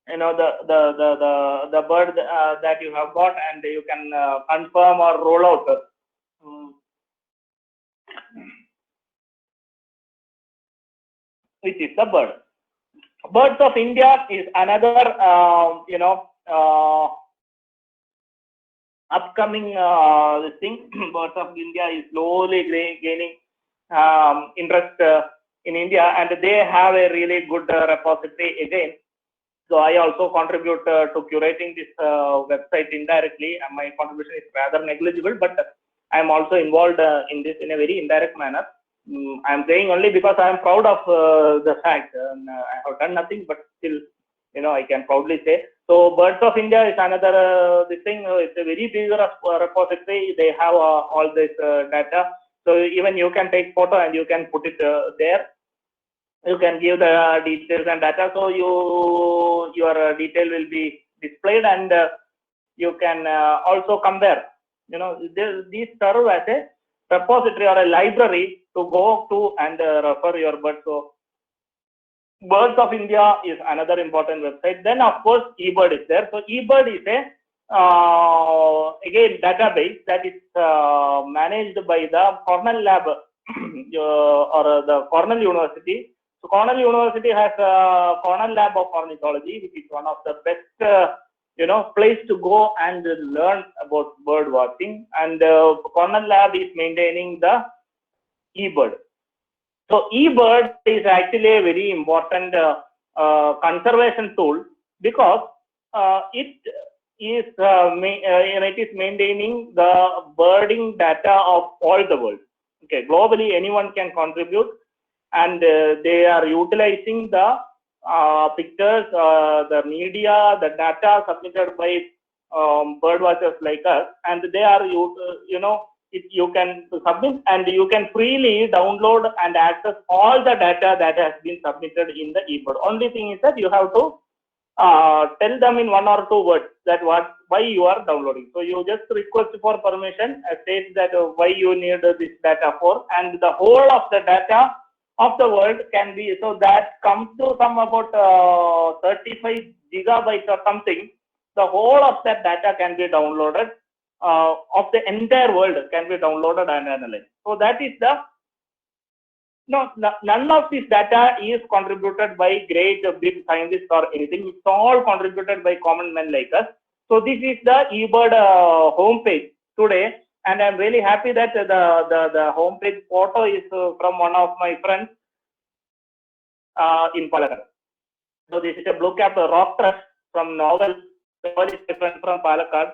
the bird that you have got, and you can confirm or roll out. Which is the bird. Birds of India is another upcoming this thing. Birds of India is slowly gaining interest in India, and they have a really good repository again. So I also contribute to curating this website indirectly, and my contribution is rather negligible, but I am also involved in this in a very indirect manner. I am saying only because I am proud of the fact. I have done nothing, but still, I can proudly say. So Birds of India is another this thing. It's a very big repository. They have all this data. So even you can take photo and you can put it there. You can give the details and data, so your detail will be displayed, and you can also compare. These serve as a repository or a library to go to and refer your birds. So Birds of India is another important website. Then of course eBird is there. So eBird is a again database that is managed by the Cornell Lab or the Cornell University. So Cornell University has a Cornell Lab of Ornithology, which is one of the best place to go and learn about bird watching. And Cornell Lab is maintaining the eBird. So eBird is actually a very important conservation tool, because it is maintaining the birding data of all the world. Okay, globally anyone can contribute, and they are utilizing the pictures, the media, the data submitted by bird watchers like us, and they are you can submit and you can freely download and access all the data that has been submitted in the eBird. Only thing is that you have to tell them in 1 or 2 words that why you are downloading. So you just request for permission, state that why you need this data for, and the whole of the data of the world can be, so that comes to some about 35 gigabytes or something. The whole of that data can be downloaded, of the entire world can be downloaded and analyzed. So that is the none of this data is contributed by great big scientists or anything. It's all contributed by common men like us. So this is the eBird homepage today, and I'm really happy that the homepage photo is from one of my friends in Palakkad. So this is a blue-capped rock thrush from Novel, from Palakkad.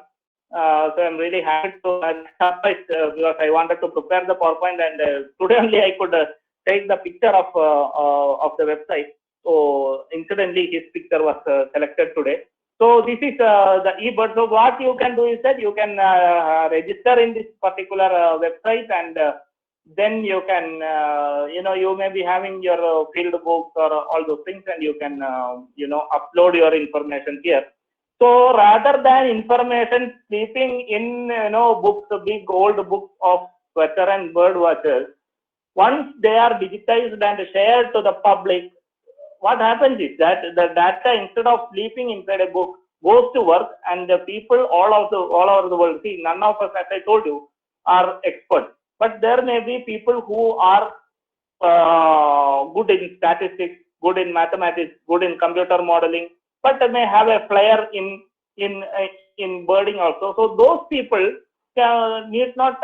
So I'm really happy to because I wanted to prepare the PowerPoint, and today only I could take the picture of the website. So incidentally, his picture was selected today. So this is the eBird. So what you can do is that you can register in this particular website, and then you can you may be having your field books or all those things, and you can upload your information here. So rather than information sleeping in books, big old books of veteran bird watchers, once they are digitized and shared to the public, what happens is that the data, instead of sleeping inside a book, goes to work, and the people all over the world, see, none of us, as I told you, are experts, but there may be people who are good in statistics, good in mathematics, good in computer modeling, but they may have a flair in birding also. So those people need not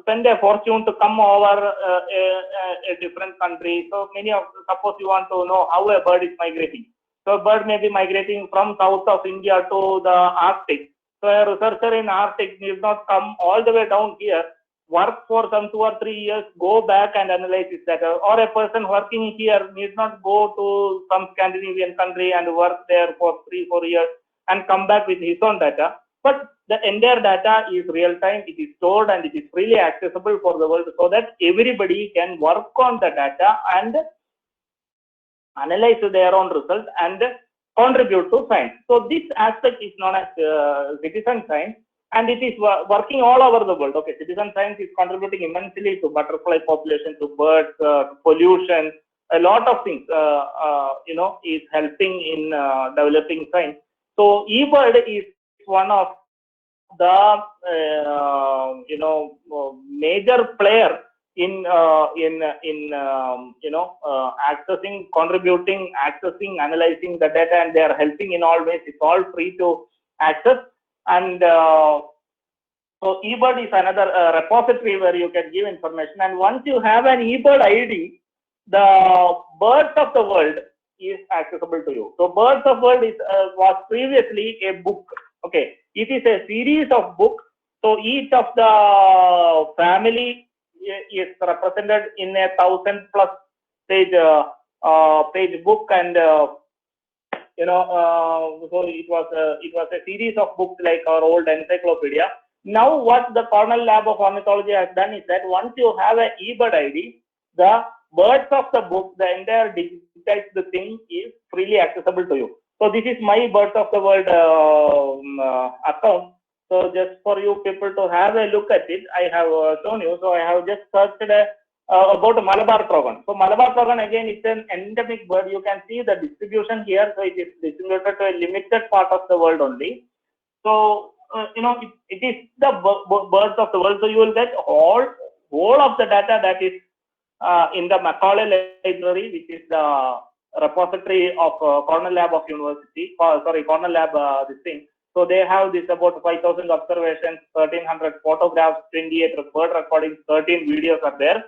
spend a fortune to come over a different country. So suppose you want to know how a bird is migrating. So a bird may be migrating from south of India to the Arctic. So a researcher in Arctic need not come all the way down here, work for some 2 or 3 years, go back and analyze this data. Or a person working here need not go to some Scandinavian country and work there for 3-4 years and come back with his own data. But the entire data is real time, it is stored, and it is freely accessible for the world, so that everybody can work on the data and analyze their own results and contribute to science. So this aspect is known as citizen science, and it is working all over the world. Okay, citizen science is contributing immensely to butterfly population, to birds, to pollution, a lot of things is helping in developing science. So eBird is one of the major player in accessing, contributing, accessing, analyzing the data, and they are helping in all ways. It's all free to access, and so eBird is another repository where you can give information. And once you have an eBird ID, the birds of the world is accessible to you. So birds of world was previously a book. Okay, it is a series of books. So each of the family is represented in a 1,000+ page book, and so it was a series of books like our old encyclopedia. Now what the Cornell Lab of Ornithology has done is that once you have an eBird ID, the birds of the book, the entire digitized thing is freely accessible to you. So this is my Birds of the World account. So just for you people to have a look at it, I have shown you. So I have just searched about Malabar Trogon. So Malabar Trogon again is an endemic bird. You can see the distribution here. So it is distributed to a limited part of the world only. So it is the birds of the world. So you will get whole of the data that is in the Macaulay Library, which is the repository of Cornell Lab of University. Cornell Lab this thing. So they have this about 5,000 observations, 1,300 photographs, 28 bird recordings, 13 videos are there,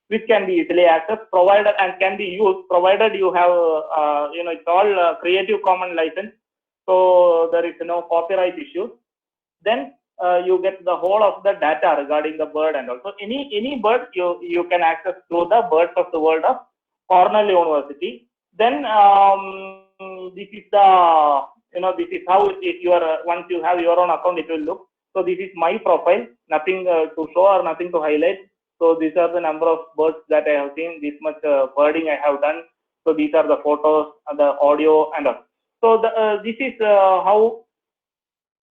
which can be easily accessed, provided and can be used, provided you have it's all Creative Commons license. So there is no copyright issue. Then you get the whole of the data regarding the bird, and also any bird you can access through the Birds of the World of Cornell University. Then this is the this is how once you have your own account it will look. So this is my profile, nothing to show or nothing to highlight. So these are the number of birds that I have seen, this much birding I have done. So these are the photos and the audio and all. So this is how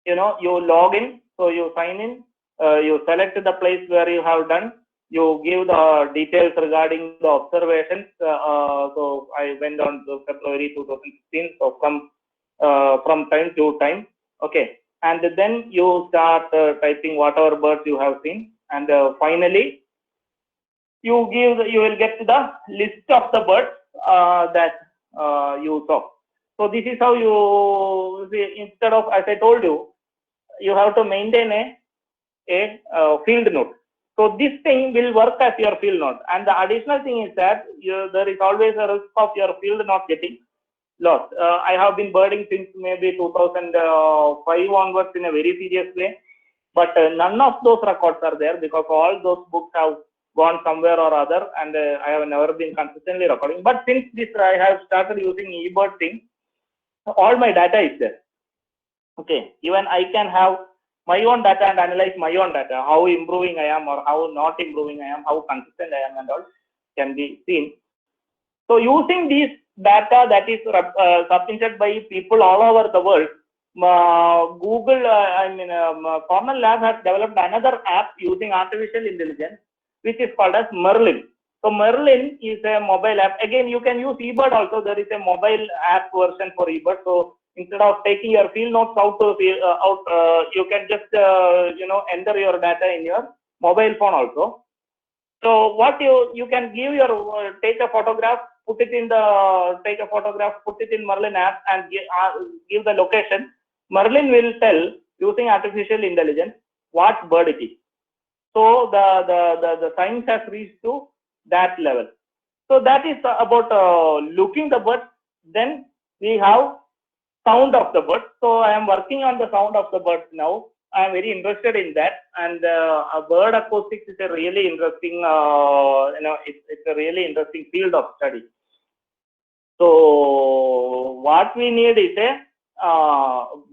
you log in. So you sign in, you select the place where you have done, you give the details regarding the observations. So I went on to February 2016. So from time to time, okay, and then you start typing whatever birds you have seen, and finally you will get to the list of the birds that you saw. So this is how you see, instead of, as I told you, you have to maintain a field note. So this thing will work as your field note. And the additional thing is that there is always a risk of your field not getting lost. I have been birding since maybe 2005 onwards in a very serious way. But none of those records are there because all those books have gone somewhere or other, and I have never been consistently recording. But since this, I have started using eBird thing, all my data is there. Okay, even I can have my own data and analyze my own data, how improving I am or how not improving I am, how consistent I am, and all can be seen. So using these data that is submitted by people all over the world, Google, Cornell Lab has developed another app using artificial intelligence, which is called as Merlin. So Merlin is a mobile app. Again, you can use eBird also. There is a mobile app version for eBird. So instead of taking your field notes out, you can just enter your data in your mobile phone also. So what you can give your take a photograph, put it in Merlin app and give the location. Merlin will tell using artificial intelligence what bird it is. So the science has reached to that level. So that is about looking the bird. Then we have sound of the bird. So I am working on the sound of the bird now. I am very interested in that, and bird acoustics is a really interesting, it's a really interesting field of study. So what we need is a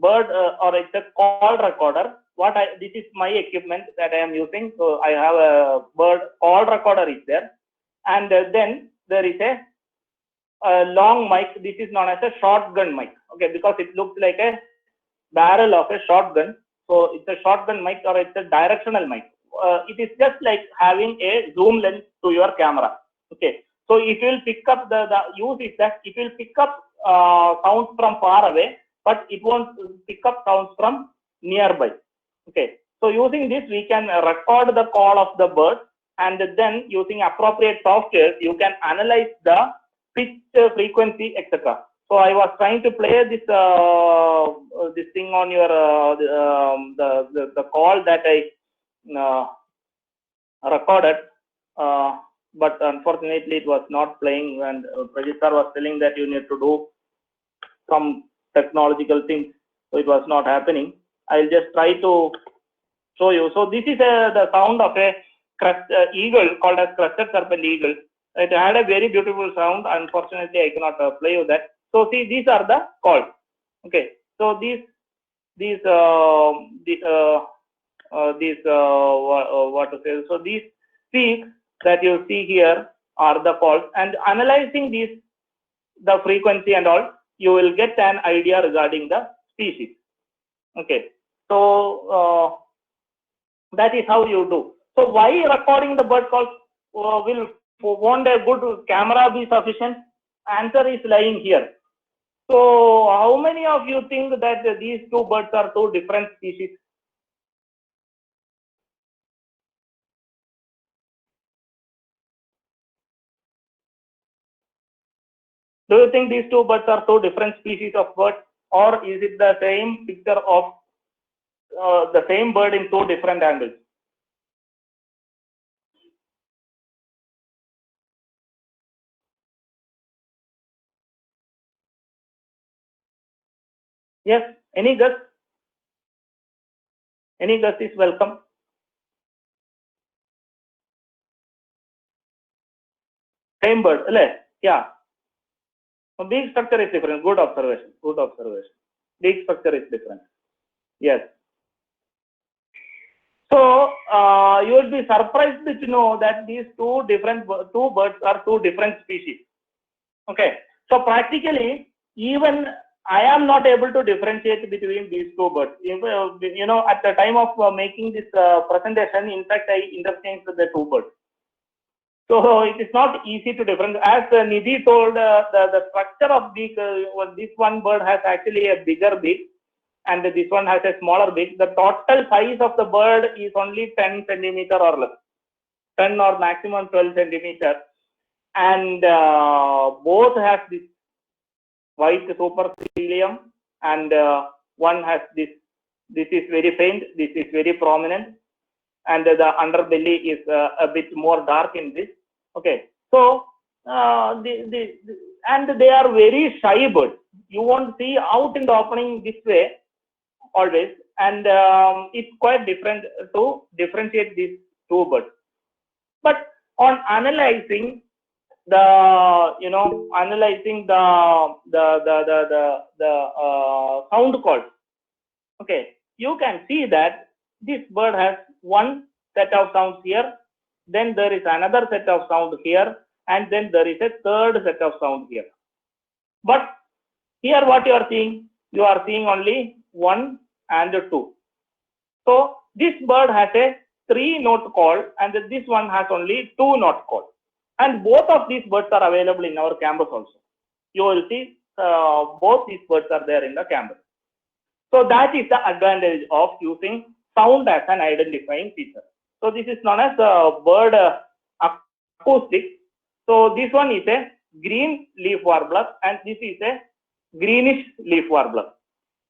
bird or it's a call recorder. This is my equipment that I am using. So I have a bird call recorder is there, and then there is a long mic. This is known as a shotgun mic. Okay, because it looks like a barrel of a shotgun. So it's a shotgun mic or it's a directional mic. It is just like having a zoom lens to your camera. Okay, so it will pick up the use is that it will pick up sounds from far away, but it won't pick up sounds from nearby. Okay, so using this we can record the call of the bird, and then using appropriate software you can analyze the pitch, frequency, etc. So I was trying to play this this thing on your the call that I recorded, but unfortunately it was not playing, and Prajit sir was telling that you need to do some technological things, so it was not happening. I'll just try to show you. So this is the sound of a eagle called as crested serpent eagle. It had a very beautiful sound. Unfortunately, I cannot play you that. So see, these are the calls. Okay, so these what to say. So these peaks that you see here are the faults, and analyzing these, the frequency and all, you will get an idea regarding the species. Okay, so that is how you do. So why recording the bird calls won't a good camera be sufficient? Answer is lying here. So how many of you think that these two birds are two different species? Do you think these two birds are two different species of birds, or is it the same picture of the same bird in two different angles? Yes, any guess? Any guess is welcome. Same bird, yeah. Beak structure is different. Good observation. Good observation. Beak structure is different. Yes. So you will be surprised to know that these two birds are two different species. Okay. So practically, even I am not able to differentiate between these two birds. You know, at the time of making this presentation, in fact, I interchanged the two birds. So it is not easy to differentiate. As Nidhi told, the structure of beak, this one bird has actually a bigger beak, and this one has a smaller beak. The total size of the bird is only 10 centimeter or less, 10 or maximum 12 centimeter, and both have this white supercilium, and one has this. This is very faint. This is very prominent, and the underbelly is a bit more dark in this. Okay, so and they are very shy birds. You won't see out in the opening this way always, and it's quite different to differentiate these two birds. But on analyzing analyzing the sound calls, okay, you can see that this bird has one set of sounds here, then there is another set of sound here, and then there is a third set of sound here. But here what you are seeing only 1 and 2. So this bird has a 3-note call, and this one has only 2-note call. And both of these birds are available in our campus also. You will see both these birds are there in the campus. So that is the advantage of using sound as an identifying feature. So this is known as bird acoustics. So this one is a green leaf warbler, and this is a greenish leaf warbler.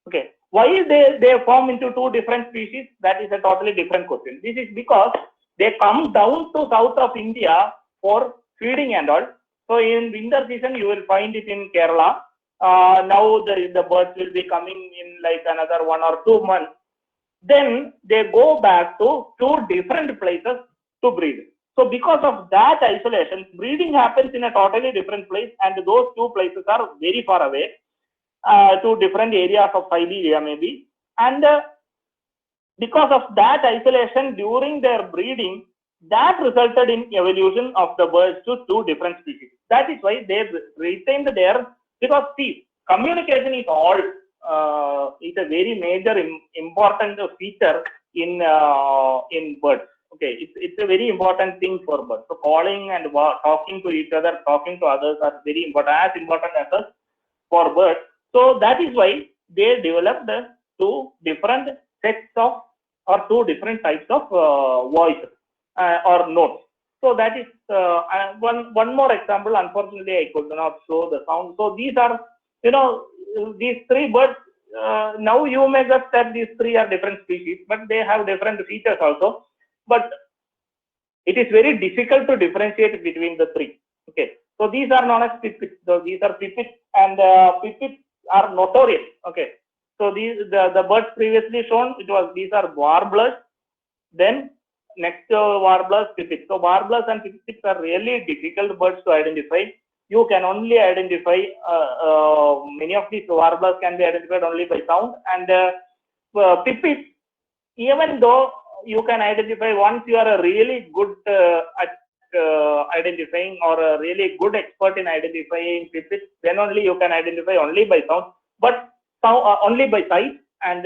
Okay, why they form into two different species? That is a totally different question. This is because they come down to south of India for feeding and all. So in winter season you will find it in Kerala. Now the birds will be coming in like another 1 or 2 months. Then they go back to two different places to breed. So because of that isolation, breeding happens in a totally different place, and those two places are very far away to different areas of Siberia maybe. And because of that isolation during their breeding, that resulted in evolution of the birds to two different species. That is why they retained their, because see, communication is all is a very major important feature in birds. Okay, it's a very important thing for birds. So calling and talking to each other, talking to others are very important, as important as us for birds. So that is why they developed two different sets of, or two different types of voices or notes. So that is one more example. Unfortunately, I could not show the sound. So these are, these three birds. Now you may guess that these three are different species, but they have different features also. But it is very difficult to differentiate between the three. Okay, so these are known as pipits. So these are pipits, and pipits are notorious. Okay, so these the birds previously shown, these are warblers. Then next warblers, pipits. So warblers and pipits are really difficult birds to identify. You can only identify many of these warblers can be identified only by sound, and pipits, even though you can identify once you are a really good at identifying or a really good expert in identifying pipits, then only you can identify only by sound, but only by sight, and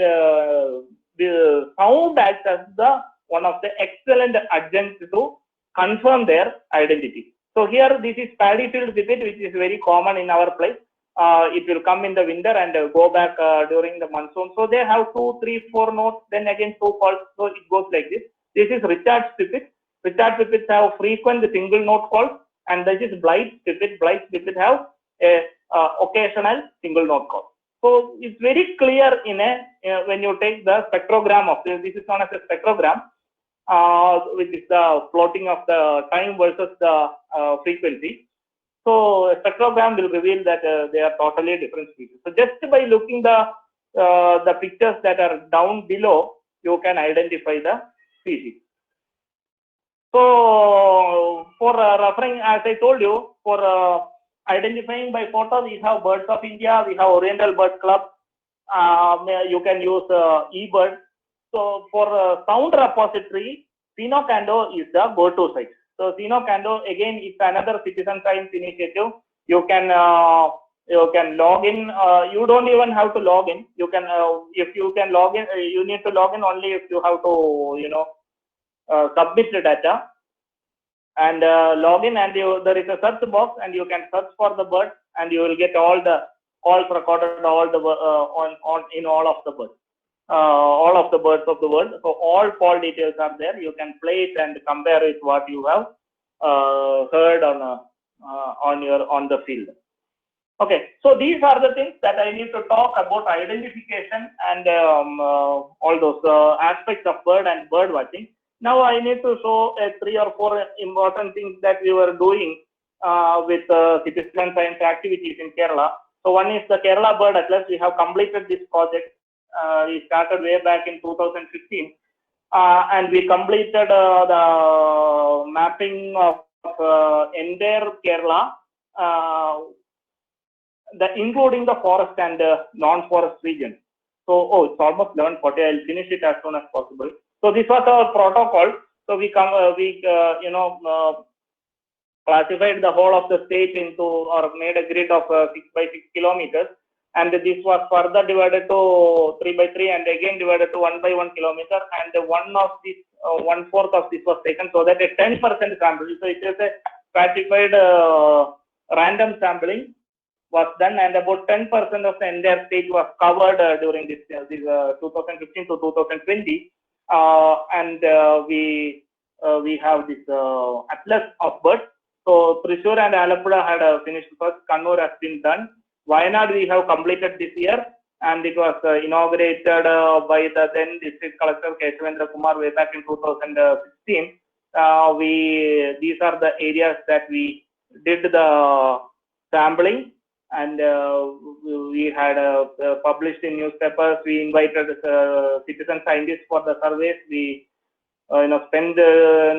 the sound acts as the one of the excellent agents to confirm their identity. So here this is paddy field pipit, which is very common in our place. It will come in the winter and go back during the monsoon. So they have 2, 3, 4 notes, then again 2 calls. So it goes like this. This is Richard's pipit. Richard's pipits have frequent single note calls, and this is Blythe's pipit. Blythe's pipit have a occasional single note call. So it's very clear in when you take the spectrogram of this. This is known as a spectrogram, which is the plotting of the time versus the frequency. So a spectrogram will reveal that they are totally different species. So just by looking the pictures that are down below, you can identify the species. So for referring, as I told you, for identifying by photo, we have Birds of India, we have Oriental Bird Club. You can use eBird. So for sound repository, Sinocando is the go-to site. So Sinocando again is another citizen science initiative. You can log in. You don't even have to log in. You can if you can log in. You need to log in only if you have to submit the data and log in. And there is a search box, and you can search for the bird, and you will get all the calls recorded, all the in all of the birds. All of the birds of the world. So all call details are there. You can play it and compare it what you have heard on the field. Okay, so these are the things that I need to talk about identification and all those aspects of bird and bird watching. Now I need to show 3 or 4 important things that we were doing with citizen science activities in Kerala. So one is the Kerala Bird Atlas. We have completed this project. We started way back in 2015, and we completed the mapping of entire Kerala, including the forest and non-forest region. So, it's almost 11:40. I'll finish it as soon as possible. So this was our protocol. So we classified the whole of the state into, or made a grid of 6 by 6 kilometers. And this was further divided to 3 by 3 and again divided to 1 by 1 kilometer. And one of this, 1/4 of this was taken, so that a 10% sampling. So it is a stratified random sampling was done, and about 10% of the entire state was covered during this 2015 to 2020. And we have this atlas of birds. So Thrissur and Alappuzha had finished first. Kannur has been done. Wayanad we have completed this year, and it was inaugurated by the then district collector Keshavendra Kumar way back in 2016. These are the areas that we did the sampling, and we had published in newspapers. We invited citizen scientists for the surveys. We spend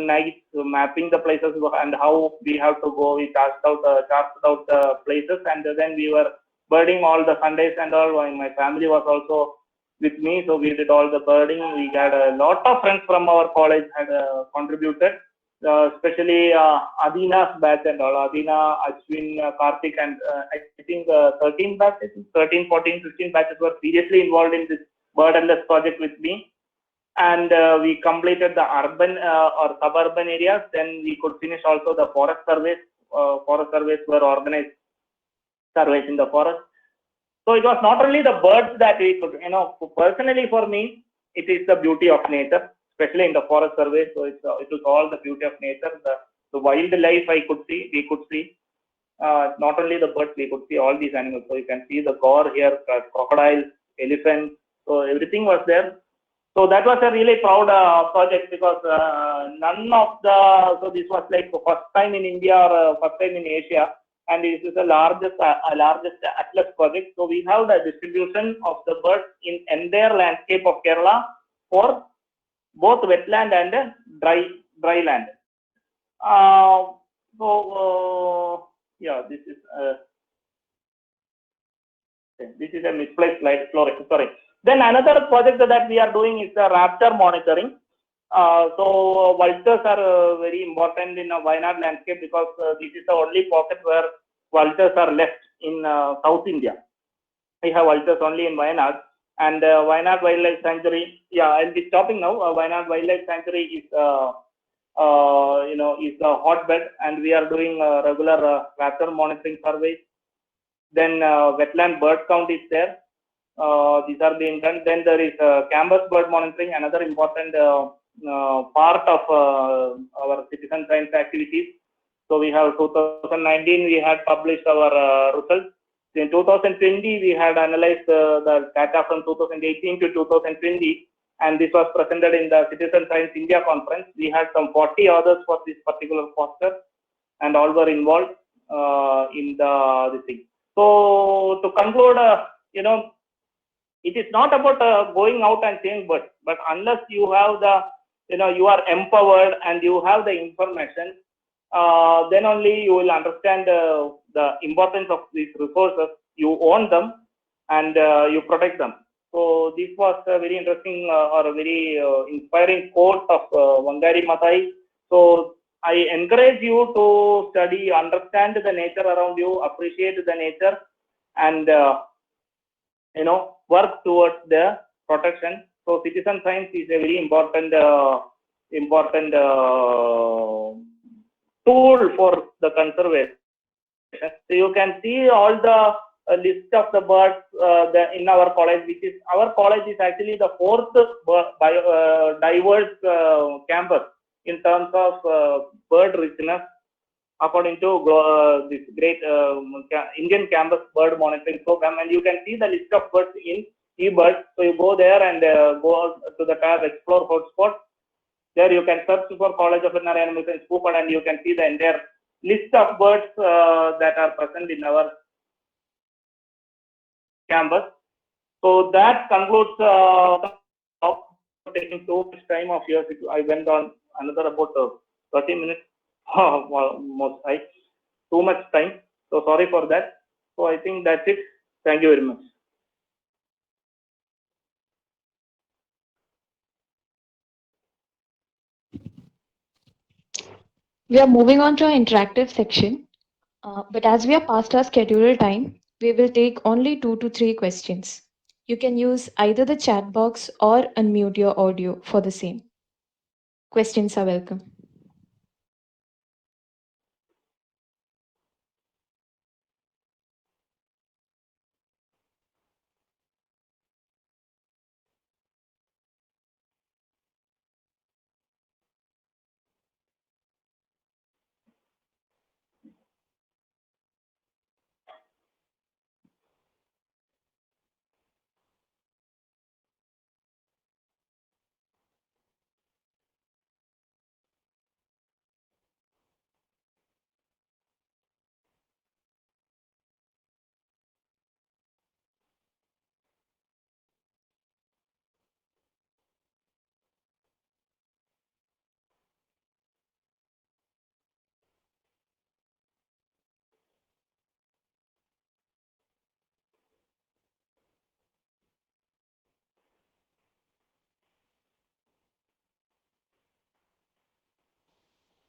nights mapping the places and how we have to go. We charted out the places, and then we were birding all the Sundays and all. My family was also with me, so we did all the birding. We had a lot of friends from our college had contributed, especially Adina's batch and all. Adina, Ashwin, Karthik, and I think 13 batches, 13, 14, 15 batches were seriously involved in this bird atlas project with me. And we completed the urban or suburban areas. Then we could finish also the forest surveys. Forest surveys were organized surveys in the forest. So it was not only the birds that we could, personally for me, it is the beauty of nature, especially in the forest survey. So it was all the beauty of nature. The wildlife we could see. Not only the birds, we could see all these animals. So you can see the gaur here, crocodiles, elephants. So everything was there. So that was a really proud project, because so this was like the first time in India or first time in Asia, and this is the largest atlas project. So we have the distribution of the birds in entire landscape of Kerala for both wetland and dry land. This is a misplaced slide. Sorry. Then another project that we are doing is the raptor monitoring. So vultures are very important in a Wayanad landscape because this is the only pocket where vultures are left in South India. We have vultures only in Wayanad, and Wayanad Wildlife Sanctuary. Yeah, I'll be stopping now. Wayanad Wildlife Sanctuary is is a hotbed, and we are doing regular raptor monitoring surveys. Then wetland bird count is there. These are being done. Then there is campus bird monitoring, another important part of our citizen science activities. So we have 2019, we had published our results. In 2020, we had analyzed the data from 2018 to 2020, and this was presented in the Citizen Science India conference. We had some 40 authors for this particular poster, and all were involved in this thing. So to conclude, it is not about going out and saying but unless you have the, you are empowered and you have the information, then only you will understand the importance of these resources. You own them and you protect them. So this was a very interesting or a very inspiring quote of Wangari Maathai. So I encourage you to study, understand the nature around you, appreciate the nature, and work towards the protection. So citizen science is a very important tool for the conservation. So you can see all the list of the birds in our college, which is our college is actually the fourth diverse campus in terms of bird richness, according to this great Indian campus bird monitoring program. And you can see the list of birds in eBird. So you go there and go to the tab Explore Hotspot. There you can search for College of Veterinary Animal Science Pookkad, and you can see the entire list of birds that are present in our campus. So that concludes taking too much time of yours. I went on another about 30 minutes. Almost too much time. So sorry for that. So I think that's it. Thank you very much. We are moving on to our interactive section, but as we are past our scheduled time, we will take only 2 to 3 questions. You can use either the chat box or unmute your audio for the same. Questions are welcome.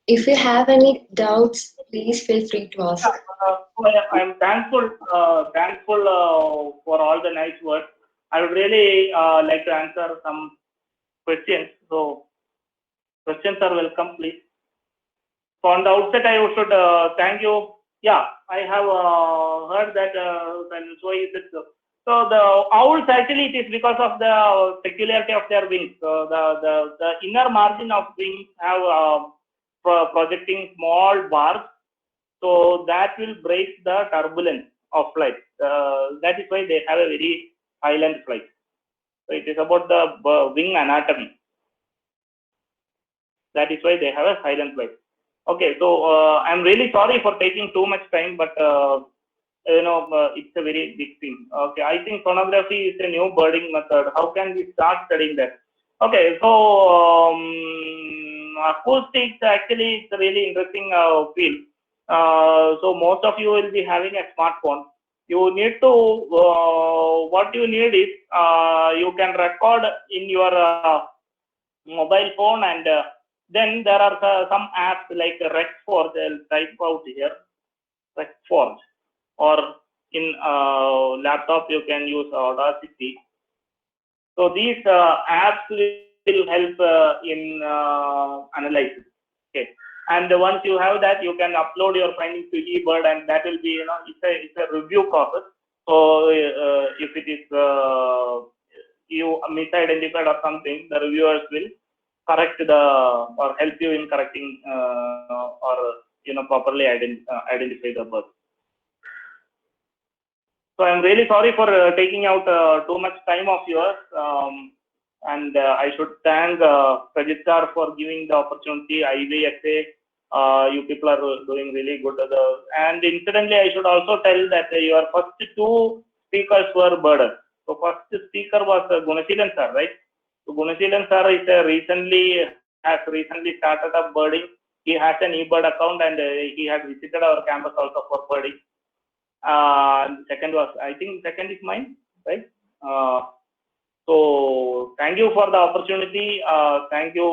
If you have any doubts, please feel free to ask. I'm thankful for all the nice words. I would really like to answer some questions. So questions are welcome, please. So on the outset, I should thank you. Yeah, I have heard that so the owls, actually it is because of the peculiarity of their wings. So the inner margin of wings have projecting small bars, so that will break the turbulence of flight. That is why they have a very silent flight. So it is about the wing anatomy. That is why they have a silent flight. Okay, so I'm really sorry for taking too much time, but it's a very big thing. Okay, I think sonography is a new birding method. How can we start studying that? Okay, so acoustics, actually it's a really interesting field. So most of you will be having a smartphone. You need to, what you need is, you can record in your mobile phone, and then there are some apps like RecForge. I'll type out here, RecForge, or in laptop you can use Audacity. So these apps will help in analysis. Okay, and once you have that, you can upload your findings to eBird, and that will be, it's a review process. So if it is you misidentified or something, the reviewers will correct or help you in correcting or properly identify the bird. So I'm really sorry for taking out too much time of yours, and I should thank Prajit sir for giving the opportunity. IVSA, you people are doing really good. And incidentally, I should also tell that your first two speakers were birders. So first speaker was Gunashilan sir, right? So Gunashilan sir has recently started up birding. He has an eBird account, and he has visited our campus also for birding. Second is mine, right? So thank you for the opportunity. Thank you,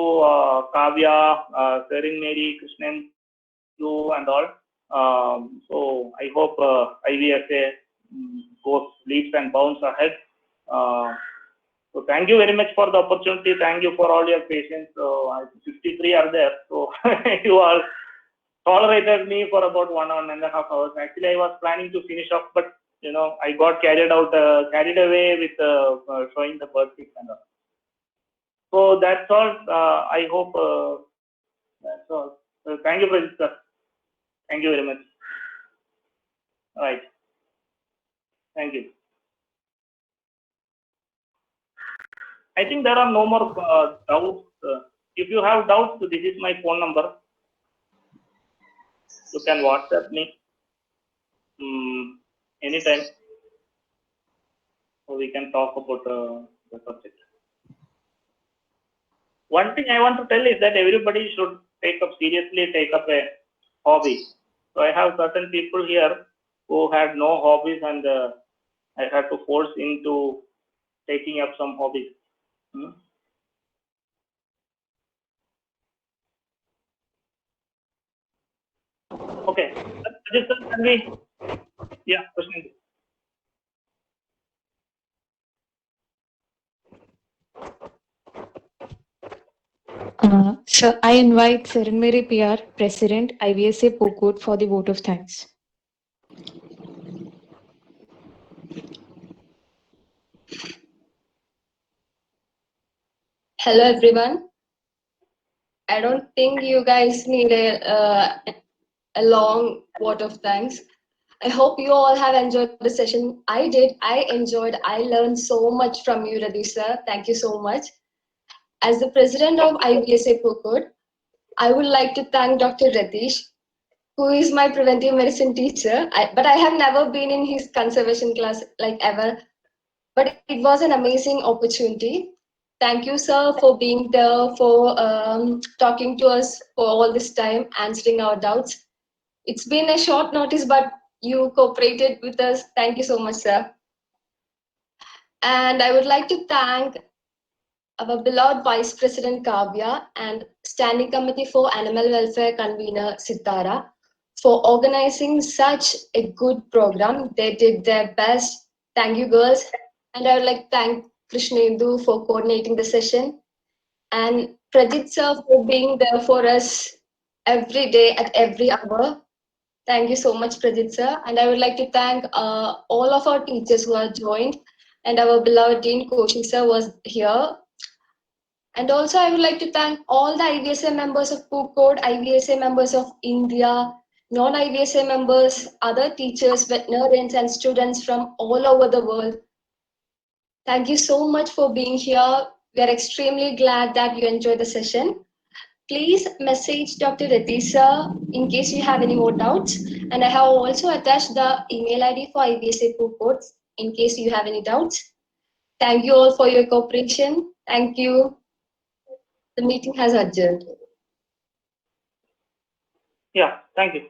Kavya, Serin Mary, Krishnan, and all. So I hope IVSA goes leaps and bounds ahead. So thank you very much for the opportunity. Thank you for all your patience. So 53 are there. So you all tolerated me for about 1.5 hours. Actually, I was planning to finish off, but I got carried away with showing the bird pics and all. So that's all. I hope that's all. So thank you, Prajit sir. Thank you very much. All right. Thank you. I think there are no more doubts. If you have doubts, this is my phone number. You can WhatsApp me anytime, so we can talk about the subject. One thing I want to tell is that everybody should seriously take up a hobby. So I have certain people here who had no hobbies, and I had to force into taking up some hobbies. Okay. Yeah, question. So I invite Serin Mary PR, President, IVSA POCODE, for the vote of thanks. Hello, everyone. I don't think you guys need a long vote of thanks. I hope you all have enjoyed the session. I did. I enjoyed. I learned so much from you, Radish sir. Thank you so much. As the president of IVSA POCODE, I would like to thank Dr. Radish, who is my preventive medicine teacher. But I have never been in his conservation class like ever. But it was an amazing opportunity. Thank you, sir, for being there, for talking to us for all this time, answering our doubts. It's been a short notice, but you cooperated with us. Thank you so much, sir. And I would like to thank our beloved Vice President Kavya and Standing Committee for Animal Welfare Convener Sitara for organizing such a good program. They did their best. Thank you, girls. And I would like to thank Krishnendu for coordinating the session, and Prajit sir for being there for us every day at every hour. Thank you so much, Prajit sir. And I would like to thank all of our teachers who are joined, and our beloved Dean Koshi sir was here. And also I would like to thank all the IVSA members of POCODE, IVSA members of India, non-IVSA members, other teachers, veterinarians, and students from all over the world. Thank you so much for being here. We are extremely glad that you enjoyed the session. Please message Dr. Radish sir in case you have any more doubts. And I have also attached the email ID for IVSA POCODE in case you have any doubts. Thank you all for your cooperation. Thank you. The meeting has adjourned. Yeah, thank you.